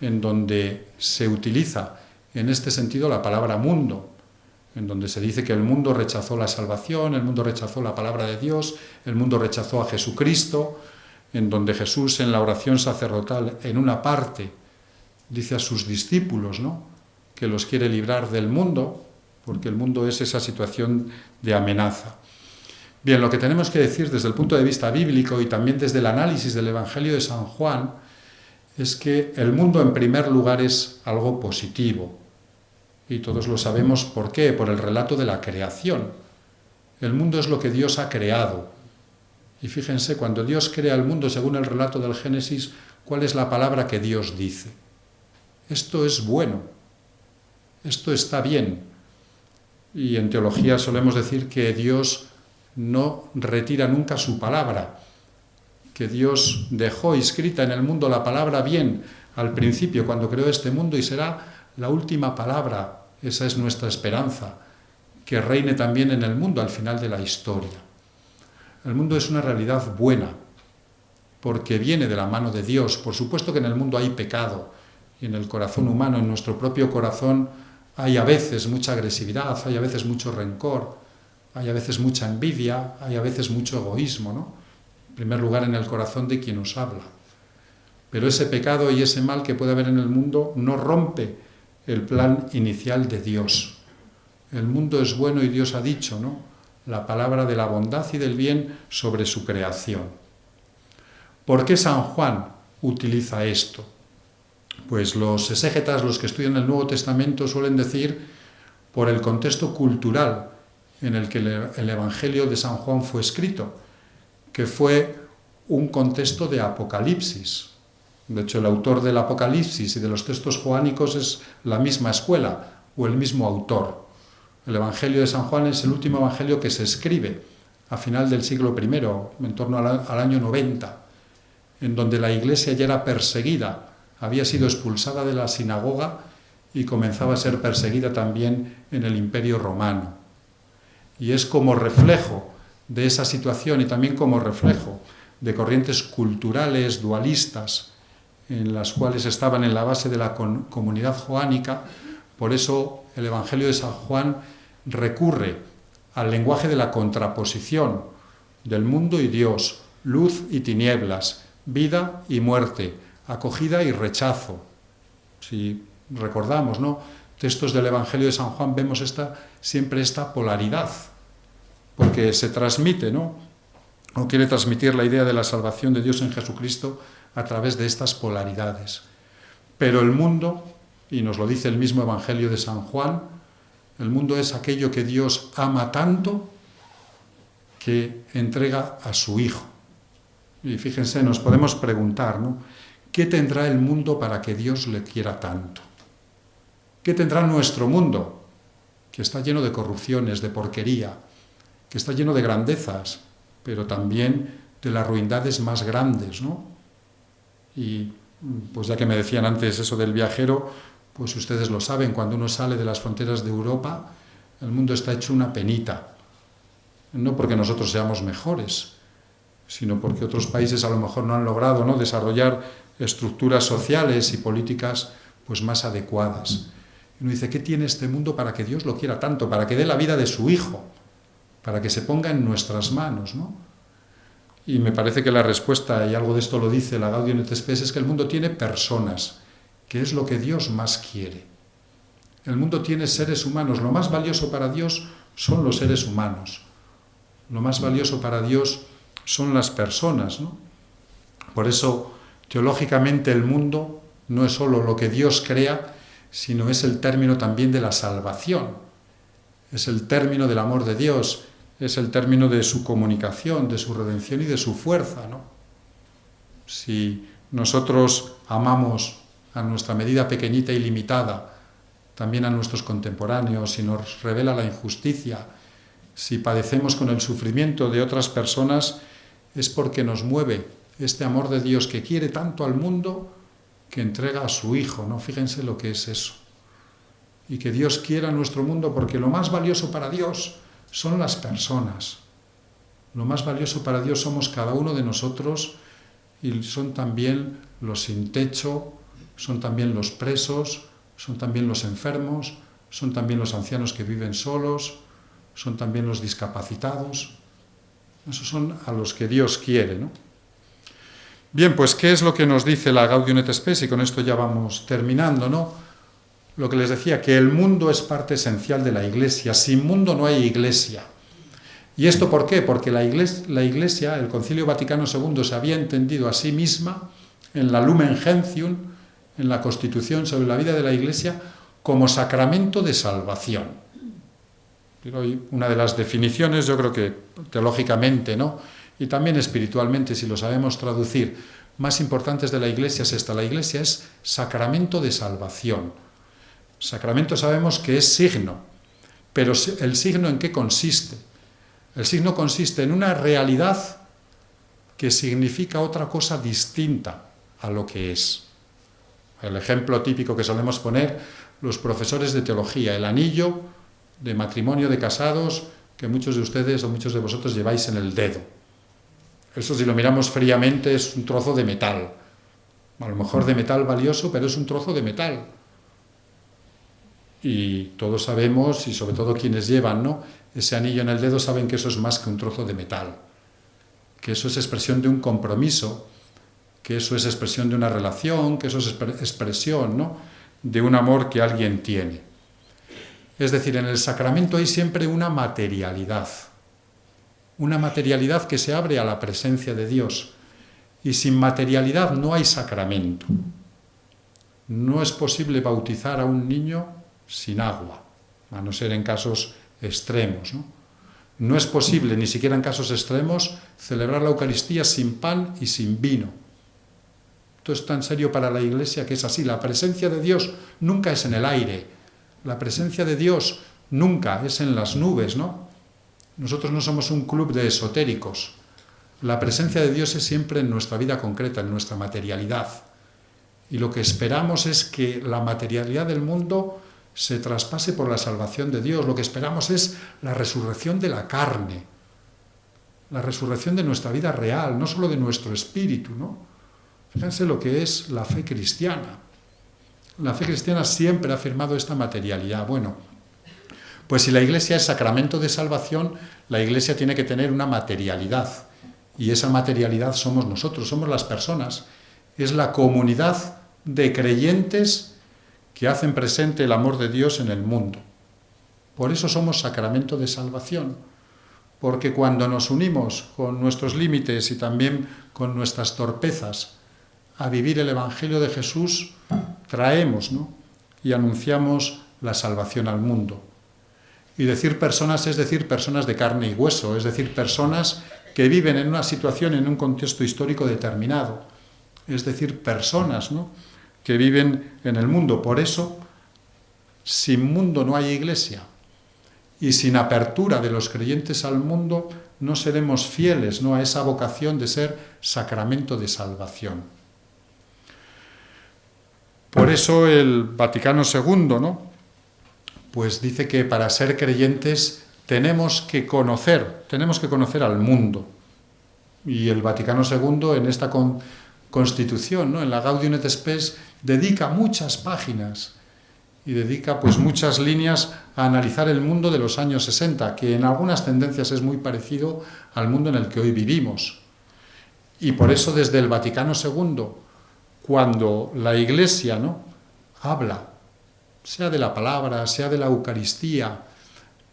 en donde se utiliza en este sentido la palabra mundo, en donde se dice que el mundo rechazó la salvación, el mundo rechazó la palabra de Dios, el mundo rechazó a Jesucristo, en donde Jesús en la oración sacerdotal, en una parte, dice a sus discípulos, ¿no?, que los quiere librar del mundo, porque el mundo es esa situación de amenaza. Bien, lo que tenemos que decir desde el punto de vista bíblico y también desde el análisis del Evangelio de San Juan es que el mundo en primer lugar es algo positivo. Y todos lo sabemos por qué, por el relato de la creación. El mundo es lo que Dios ha creado. Y fíjense, cuando Dios crea el mundo, según el relato del Génesis, ¿cuál es la palabra que Dios dice? Esto es bueno, esto está bien. Y en teología solemos decir que Dios no retira nunca su palabra, que Dios dejó inscrita en el mundo la palabra bien al principio cuando creó este mundo y será la última palabra, esa es nuestra esperanza, que reine también en el mundo al final de la historia. El mundo es una realidad buena, porque viene de la mano de Dios. Por supuesto que en el mundo hay pecado, y en el corazón humano, en nuestro propio corazón, hay a veces mucha agresividad, hay a veces mucho rencor, hay a veces mucha envidia, hay a veces mucho egoísmo, ¿no? En primer lugar, en el corazón de quien nos habla. Pero ese pecado y ese mal que puede haber en el mundo no rompe el plan inicial de Dios. El mundo es bueno y Dios ha dicho, ¿no?, la palabra de la bondad y del bien sobre su creación. ¿Por qué San Juan utiliza esto? Pues los exégetas, los que estudian el Nuevo Testamento, suelen decir por el contexto cultural en el que el Evangelio de San Juan fue escrito, que fue un contexto de Apocalipsis. De hecho, el autor del Apocalipsis y de los textos joánicos es la misma escuela o el mismo autor. El Evangelio de San Juan es el último Evangelio que se escribe a final del siglo I, en torno al año 90, en donde la Iglesia ya era perseguida, había sido expulsada de la sinagoga y comenzaba a ser perseguida también en el Imperio Romano. Y es como reflejo de esa situación y también como reflejo de corrientes culturales dualistas en las cuales estaban en la base de la comunidad joánica. Por eso el Evangelio de San Juan recurre al lenguaje de la contraposición del mundo y Dios, luz y tinieblas, vida y muerte, acogida y rechazo. Si recordamos, ¿no?, textos del Evangelio de San Juan, vemos siempre esta polaridad, porque se transmite, ¿no?, o quiere transmitir la idea de la salvación de Dios en Jesucristo a través de estas polaridades. Pero el mundo, y nos lo dice el mismo Evangelio de San Juan, el mundo es aquello que Dios ama tanto que entrega a su Hijo. Y fíjense, nos podemos preguntar, ¿no?, ¿qué tendrá el mundo para que Dios le quiera tanto? ¿Qué tendrá nuestro mundo? Que está lleno de corrupciones, de porquería, que está lleno de grandezas, pero también de las ruindades más grandes, ¿no? Y pues ya que me decían antes eso del viajero, pues ustedes lo saben, cuando uno sale de las fronteras de Europa, el mundo está hecho una penita. No porque nosotros seamos mejores, sino porque otros países a lo mejor no han logrado, ¿no?, desarrollar estructuras sociales y políticas pues más adecuadas. Y uno dice, ¿qué tiene este mundo para que Dios lo quiera tanto? Para que dé la vida de su Hijo, para que se ponga en nuestras manos, ¿no? Y me parece que la respuesta, y algo de esto lo dice la Gaudium et Spes, es que el mundo tiene personas, que es lo que Dios más quiere. El mundo tiene seres humanos. Lo más valioso para Dios son los seres humanos. Lo más valioso para Dios son las personas, ¿no? Por eso, teológicamente, el mundo no es solo lo que Dios crea, sino es el término también de la salvación. Es el término del amor de Dios, es el término de su comunicación, de su redención y de su fuerza, ¿no? Si nosotros amamos a nuestra medida pequeñita y limitada, también a nuestros contemporáneos, si nos revela la injusticia, si padecemos con el sufrimiento de otras personas, es porque nos mueve este amor de Dios que quiere tanto al mundo que entrega a su Hijo, ¿no? Fíjense lo que es eso. Y que Dios quiera nuestro mundo, porque lo más valioso para Dios son las personas. Lo más valioso para Dios somos cada uno de nosotros, y son también los sin techo, son también los presos, son también los enfermos, son también los ancianos que viven solos, son también los discapacitados. Esos son a los que Dios quiere, ¿no? Bien, pues ¿qué es lo que nos dice la Gaudium et Spes? Y con esto ya vamos terminando, ¿no? Lo que les decía, que el mundo es parte esencial de la Iglesia. Sin mundo no hay Iglesia. ¿Y esto por qué? Porque la Iglesia, el Concilio Vaticano II, se había entendido a sí misma en la Lumen Gentium, en la Constitución sobre la vida de la Iglesia, como sacramento de salvación. Pero una de las definiciones, yo creo que teológicamente, ¿no?, y también espiritualmente, si lo sabemos traducir, más importantes de la Iglesia es esta. La Iglesia es sacramento de salvación. Sacramento sabemos que es signo, pero ¿el signo en qué consiste? El signo consiste en una realidad que significa otra cosa distinta a lo que es. El ejemplo típico que solemos poner los profesores de teología, el anillo de matrimonio de casados que muchos de ustedes o muchos de vosotros lleváis en el dedo. Eso, si lo miramos fríamente, es un trozo de metal. A lo mejor de metal valioso, pero es un trozo de metal. Y todos sabemos, y sobre todo quienes llevan, ¿no?, ese anillo en el dedo, saben que eso es más que un trozo de metal, que eso es expresión de un compromiso, que eso es expresión de una relación, que eso es expresión, ¿no?, de un amor que alguien tiene. Es decir, en el sacramento hay siempre una materialidad que se abre a la presencia de Dios. Y sin materialidad no hay sacramento. No es posible bautizar a un niño sin agua, a no ser en casos extremos, ¿no? No es posible, ni siquiera en casos extremos, celebrar la Eucaristía sin pan y sin vino. Esto es tan serio para la Iglesia que es así. La presencia de Dios nunca es en el aire. La presencia de Dios nunca es en las nubes, ¿no? Nosotros no somos un club de esotéricos. La presencia de Dios es siempre en nuestra vida concreta, en nuestra materialidad. Y lo que esperamos es que la materialidad del mundo se traspase por la salvación de Dios. Lo que esperamos es la resurrección de la carne, la resurrección de nuestra vida real, no solo de nuestro espíritu, ¿no? Fíjense lo que es la fe cristiana. La fe cristiana siempre ha afirmado esta materialidad. Bueno, pues si la Iglesia es sacramento de salvación, la Iglesia tiene que tener una materialidad. Y esa materialidad somos nosotros, somos las personas. Es la comunidad de creyentes que hacen presente el amor de Dios en el mundo. Por eso somos sacramento de salvación. Porque cuando nos unimos con nuestros límites y también con nuestras torpezas a vivir el Evangelio de Jesús, traemos, ¿no?, y anunciamos la salvación al mundo. Y decir personas es decir personas de carne y hueso, es decir, personas que viven en una situación, en un contexto histórico determinado. Es decir, personas, ¿no?, que viven en el mundo. Por eso, sin mundo no hay Iglesia. Y sin apertura de los creyentes al mundo, no seremos fieles, ¿no?, a esa vocación de ser sacramento de salvación. Por eso el Vaticano II, ¿no?, pues dice que para ser creyentes tenemos que conocer al mundo. Y el Vaticano II en esta Constitución, ¿no?, en la Gaudium et Spes, dedica muchas páginas y dedica pues muchas líneas a analizar el mundo de los años 60, que en algunas tendencias es muy parecido al mundo en el que hoy vivimos. Y por eso desde el Vaticano II, cuando la Iglesia, ¿no?, habla, sea de la palabra, sea de la Eucaristía,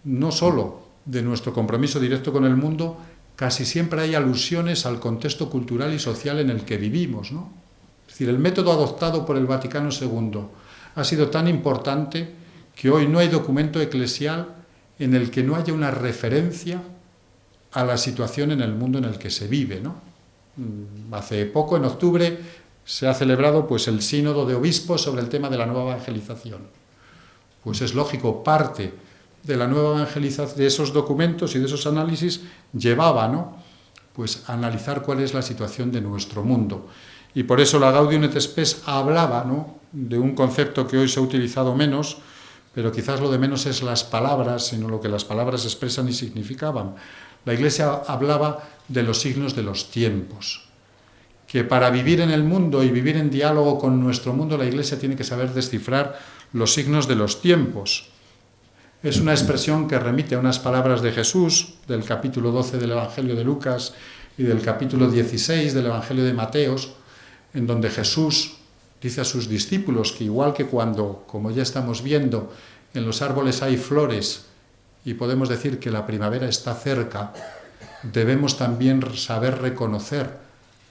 no solo de nuestro compromiso directo con el mundo, casi siempre hay alusiones al contexto cultural y social en el que vivimos, ¿no? Es decir, el método adoptado por el Vaticano II ha sido tan importante que hoy no hay documento eclesial en el que no haya una referencia a la situación en el mundo en el que se vive, ¿no? Hace poco, en octubre, se ha celebrado pues el sínodo de obispos sobre el tema de la nueva evangelización. Pues es lógico, parte de la nueva evangelización, de esos documentos y de esos análisis, llevaba, ¿no?, pues a analizar cuál es la situación de nuestro mundo. Y por eso la Gaudium et Spes hablaba, ¿no?, de un concepto que hoy se ha utilizado menos, pero quizás lo de menos es las palabras, sino lo que las palabras expresan y significaban. La Iglesia hablaba de los signos de los tiempos, que para vivir en el mundo y vivir en diálogo con nuestro mundo, la Iglesia tiene que saber descifrar los signos de los tiempos. Es una expresión que remite a unas palabras de Jesús, del capítulo 12 del Evangelio de Lucas, y del capítulo 16 del Evangelio de Mateos, en donde Jesús dice a sus discípulos que igual que cuando, como ya estamos viendo, en los árboles hay flores y podemos decir que la primavera está cerca, debemos también saber reconocer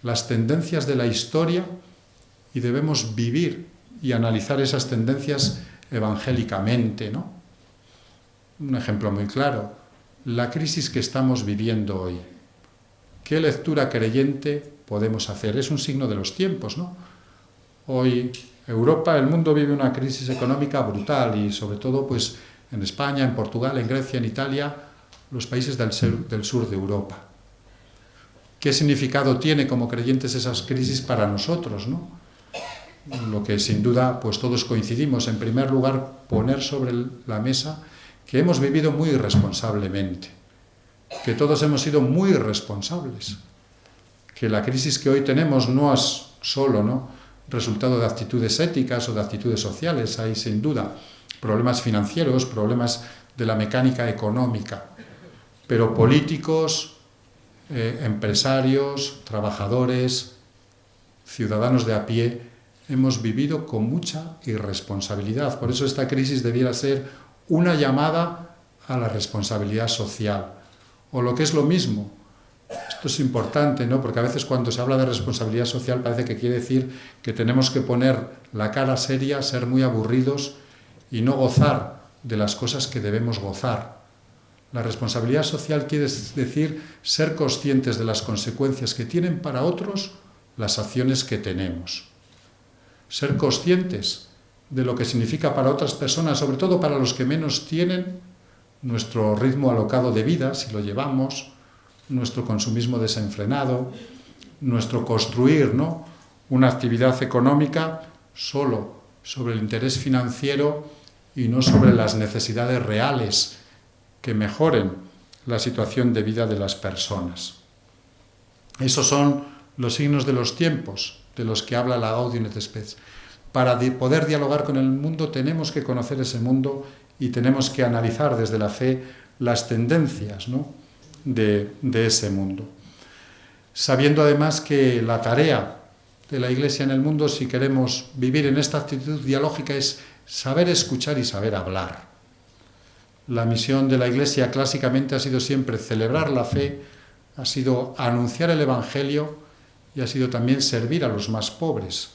las tendencias de la historia y debemos vivir y analizar esas tendencias evangélicamente, ¿no? Un ejemplo muy claro, la crisis que estamos viviendo hoy. ¿Qué lectura creyente podemos hacer? Es un signo de los tiempos, ¿no? Hoy Europa, el mundo vive una crisis económica brutal y sobre todo pues en España, en Portugal, en Grecia, en Italia, los países del sur de Europa. ¿Qué significado tiene como creyentes esas crisis para nosotros, ¿no? Lo que sin duda pues todos coincidimos. En primer lugar, poner sobre la mesa que hemos vivido muy irresponsablemente, que todos hemos sido muy irresponsables, que la crisis que hoy tenemos no es solo, ¿no?, resultado de actitudes éticas o de actitudes sociales. Hay sin duda problemas financieros, problemas de la mecánica económica, pero políticos, empresarios, trabajadores, ciudadanos de a pie, hemos vivido con mucha irresponsabilidad. Por eso esta crisis debiera ser una llamada a la responsabilidad social. O lo que es lo mismo, esto es importante, ¿no?, porque a veces cuando se habla de responsabilidad social parece que quiere decir que tenemos que poner la cara seria, ser muy aburridos y no gozar de las cosas que debemos gozar. La responsabilidad social quiere decir ser conscientes de las consecuencias que tienen para otros las acciones que tenemos. Ser conscientes de lo que significa para otras personas, sobre todo para los que menos tienen, nuestro ritmo alocado de vida, si lo llevamos, nuestro consumismo desenfrenado, nuestro construir, ¿no?, una actividad económica solo sobre el interés financiero y no sobre las necesidades reales que mejoren la situación de vida de las personas. Esos son los signos de los tiempos de los que habla la Gaudium et Spes. Para poder dialogar con el mundo tenemos que conocer ese mundo y tenemos que analizar desde la fe las tendencias, ¿no?, de ese mundo. Sabiendo además que la tarea de la Iglesia en el mundo, si queremos vivir en esta actitud dialógica, es saber escuchar y saber hablar. La misión de la Iglesia clásicamente ha sido siempre celebrar la fe, ha sido anunciar el Evangelio y ha sido también servir a los más pobres.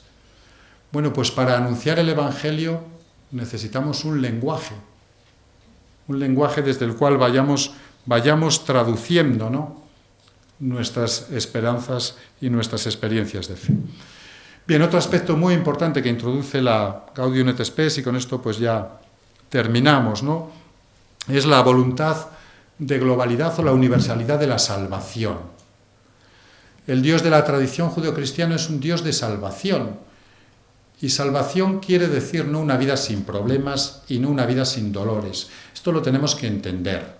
Bueno, pues para anunciar el Evangelio necesitamos un lenguaje desde el cual vayamos traduciendo, ¿no?, nuestras esperanzas y nuestras experiencias de fe. Bien, otro aspecto muy importante que introduce la Gaudium et Spes, y con esto pues ya terminamos, ¿no?, es la voluntad de globalidad o la universalidad de la salvación. El Dios de la tradición judeocristiana es un Dios de salvación, y salvación quiere decir no una vida sin problemas y no una vida sin dolores. Esto lo tenemos que entender.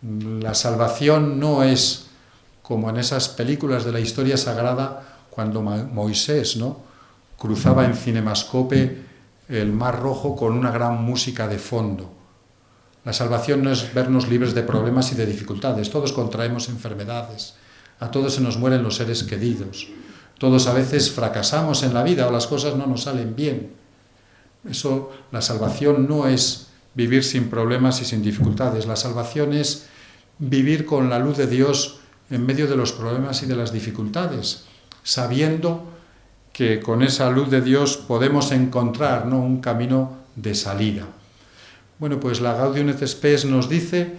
La salvación no es como en esas películas de la historia sagrada cuando Moisés, ¿no?, cruzaba en cinemascope el Mar Rojo con una gran música de fondo. La salvación no es vernos libres de problemas y de dificultades. Todos contraemos enfermedades, a todos se nos mueren los seres queridos, todos a veces fracasamos en la vida o las cosas no nos salen bien. Eso, la salvación no es vivir sin problemas y sin dificultades. La salvación es vivir con la luz de Dios en medio de los problemas y de las dificultades, sabiendo que con esa luz de Dios podemos encontrar, ¿no?, un camino de salida. Bueno, pues la Gaudium et Spes nos dice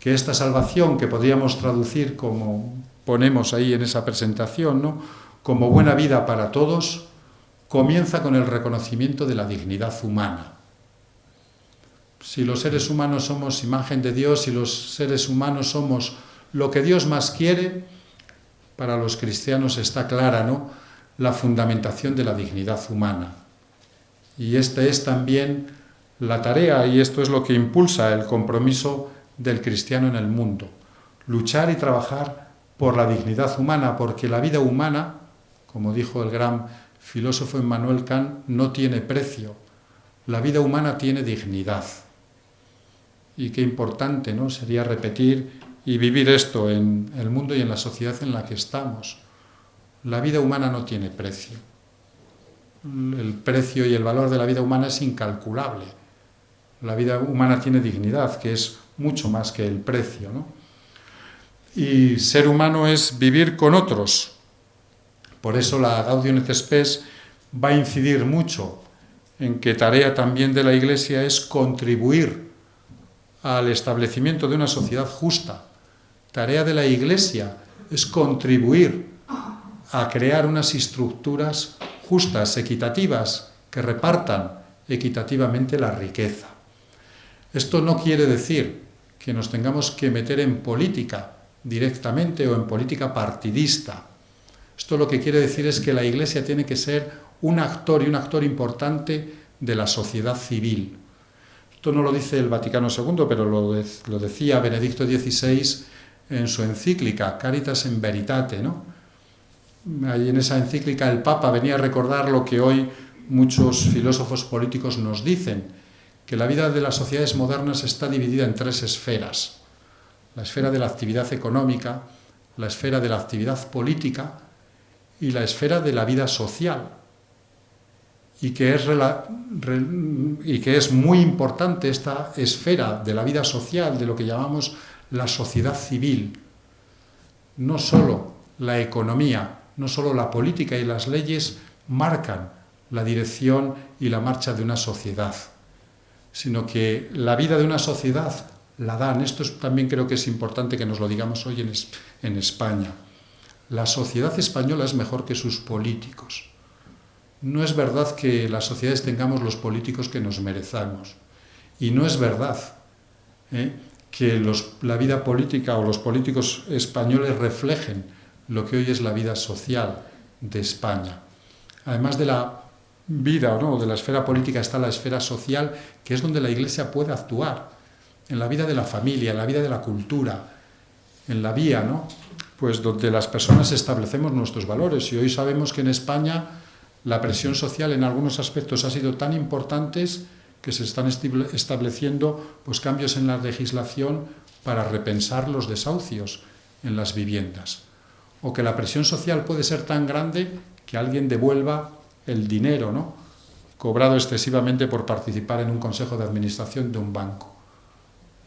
que esta salvación, que podríamos traducir como ponemos ahí en esa presentación, ¿no?, como buena vida para todos, comienza con el reconocimiento de la dignidad humana. Si los seres humanos somos imagen de Dios, si los seres humanos somos lo que Dios más quiere, para los cristianos está clara, ¿no?, la fundamentación de la dignidad humana. Y esta es también la tarea, y esto es lo que impulsa el compromiso del cristiano en el mundo. Luchar y trabajar por la dignidad humana, porque la vida humana, como dijo el gran filósofo Immanuel Kant, no tiene precio. La vida humana tiene dignidad. Y qué importante, ¿no?, sería repetir y vivir esto en el mundo y en la sociedad en la que estamos. La vida humana no tiene precio. El precio y el valor de la vida humana es incalculable. La vida humana tiene dignidad, que es mucho más que el precio, ¿no? Y ser humano es vivir con otros. Por eso la Gaudium et Spes va a incidir mucho en que tarea también de la Iglesia es contribuir al establecimiento de una sociedad justa. Tarea de la Iglesia es contribuir a crear unas estructuras justas, equitativas, que repartan equitativamente la riqueza. Esto no quiere decir que nos tengamos que meter en política directamente o en política partidista. Esto lo que quiere decir es que la Iglesia tiene que ser un actor y un actor importante de la sociedad civil. Esto no lo dice el Vaticano II, pero lo decía Benedicto XVI en su encíclica Caritas in Veritate, ¿no? Ahí en esa encíclica el Papa venía a recordar lo que hoy muchos filósofos políticos nos dicen, que la vida de las sociedades modernas está dividida en 3 esferas. La esfera de la actividad económica, la esfera de la actividad política y la esfera de la vida social. Y que es muy importante esta esfera de la vida social, de lo que llamamos la sociedad civil. No solo la economía, no solo la política y las leyes marcan la dirección y la marcha de una sociedad, sino que la vida de una sociedad la dan. Esto también creo que es importante que nos lo digamos hoy en España. La sociedad española es mejor que sus políticos. No es verdad que las sociedades tengamos los políticos que nos merezamos. Y no es verdad que la vida política o los políticos españoles reflejen lo que hoy es la vida social de España. Además de la vida de la esfera política está la esfera social, que es donde la Iglesia puede actuar, en la vida de la familia, en la vida de la cultura, en la vía, pues donde las personas establecemos nuestros valores. Y hoy sabemos que en España la presión social en algunos aspectos ha sido tan importante que se están estableciendo pues, cambios en la legislación para repensar los desahucios en las viviendas. O que la presión social puede ser tan grande que alguien devuelva el dinero, cobrado excesivamente por participar en un consejo de administración de un banco.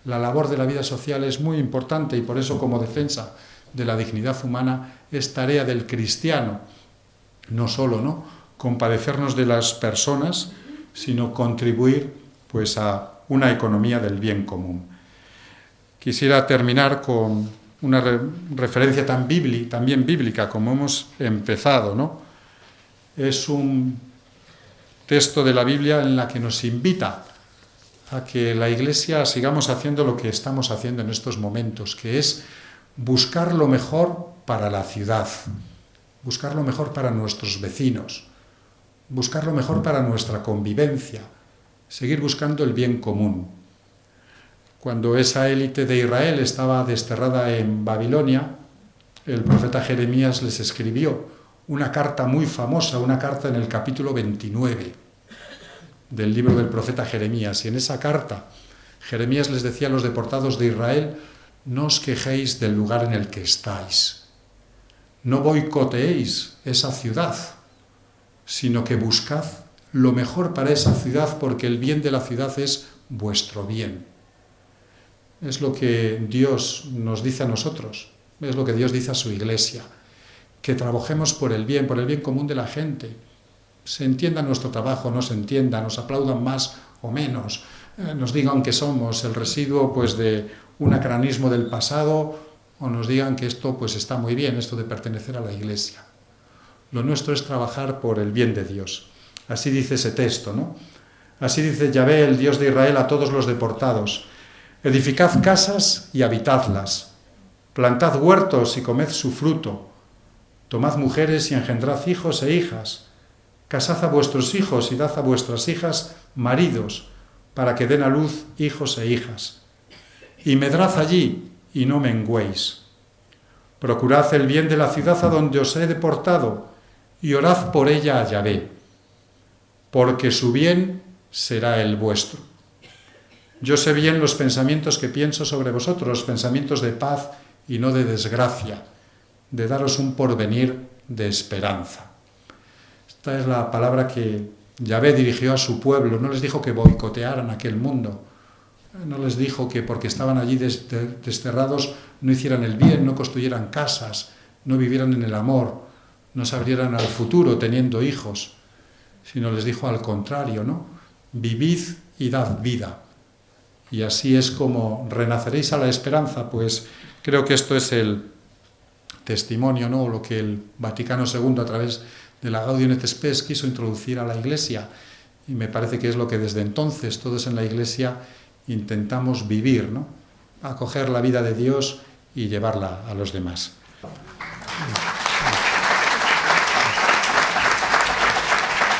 La labor de la vida social es muy importante y por eso, como defensa de la dignidad humana, es tarea del cristiano, no solo compadecernos de las personas, sino contribuir pues, a una economía del bien común. Quisiera terminar con una referencia también bíblica, como hemos empezado, Es un texto de la Biblia en la que nos invita a que la Iglesia sigamos haciendo lo que estamos haciendo en estos momentos, que es buscar lo mejor para la ciudad, buscar lo mejor para nuestros vecinos, buscar lo mejor para nuestra convivencia, seguir buscando el bien común. Cuando esa élite de Israel estaba desterrada en Babilonia, el profeta Jeremías les escribió una carta muy famosa, una carta en el capítulo 29 del libro del profeta Jeremías. Y en esa carta, Jeremías les decía a los deportados de Israel: no os quejéis del lugar en el que estáis, no boicoteéis esa ciudad, sino que buscad lo mejor para esa ciudad, porque el bien de la ciudad es vuestro bien. Es lo que Dios nos dice a nosotros, es lo que Dios dice a su Iglesia, que trabajemos por el bien común de la gente. Se entienda nuestro trabajo, no se entienda, nos aplaudan más o menos, nos digan que somos el residuo pues, de un anacronismo del pasado, o nos digan que esto pues, está muy bien, esto de pertenecer a la Iglesia. Lo nuestro es trabajar por el bien de Dios. Así dice ese texto, Así dice Yahvé, el Dios de Israel, a todos los deportados: edificad casas y habitadlas, plantad huertos y comed su fruto, tomad mujeres y engendrad hijos e hijas, casad a vuestros hijos y dad a vuestras hijas maridos, para que den a luz hijos e hijas. Y medrad allí y no menguéis. Procurad el bien de la ciudad a donde os he deportado y orad por ella a Yahvé, porque su bien será el vuestro. yo sé bien los pensamientos que pienso sobre vosotros, pensamientos de paz y no de desgracia, de daros un porvenir de esperanza. Esta es la palabra que Yahvé dirigió a su pueblo. No les dijo que boicotearan aquel mundo. No les dijo que porque estaban allí desterrados no hicieran el bien, no construyeran casas, no vivieran en el amor, no se abrieran al futuro teniendo hijos, sino les dijo al contrario, ¿no? Vivid y dad vida. Y así es como renaceréis a la esperanza. Pues creo que esto es el testimonio, ¿no? Lo que el Vaticano II a través de la Gaudium et Spes quiso introducir a la Iglesia, y me parece que es lo que desde entonces todos en la Iglesia intentamos vivir, ¿no? Acoger la vida de Dios y llevarla a los demás.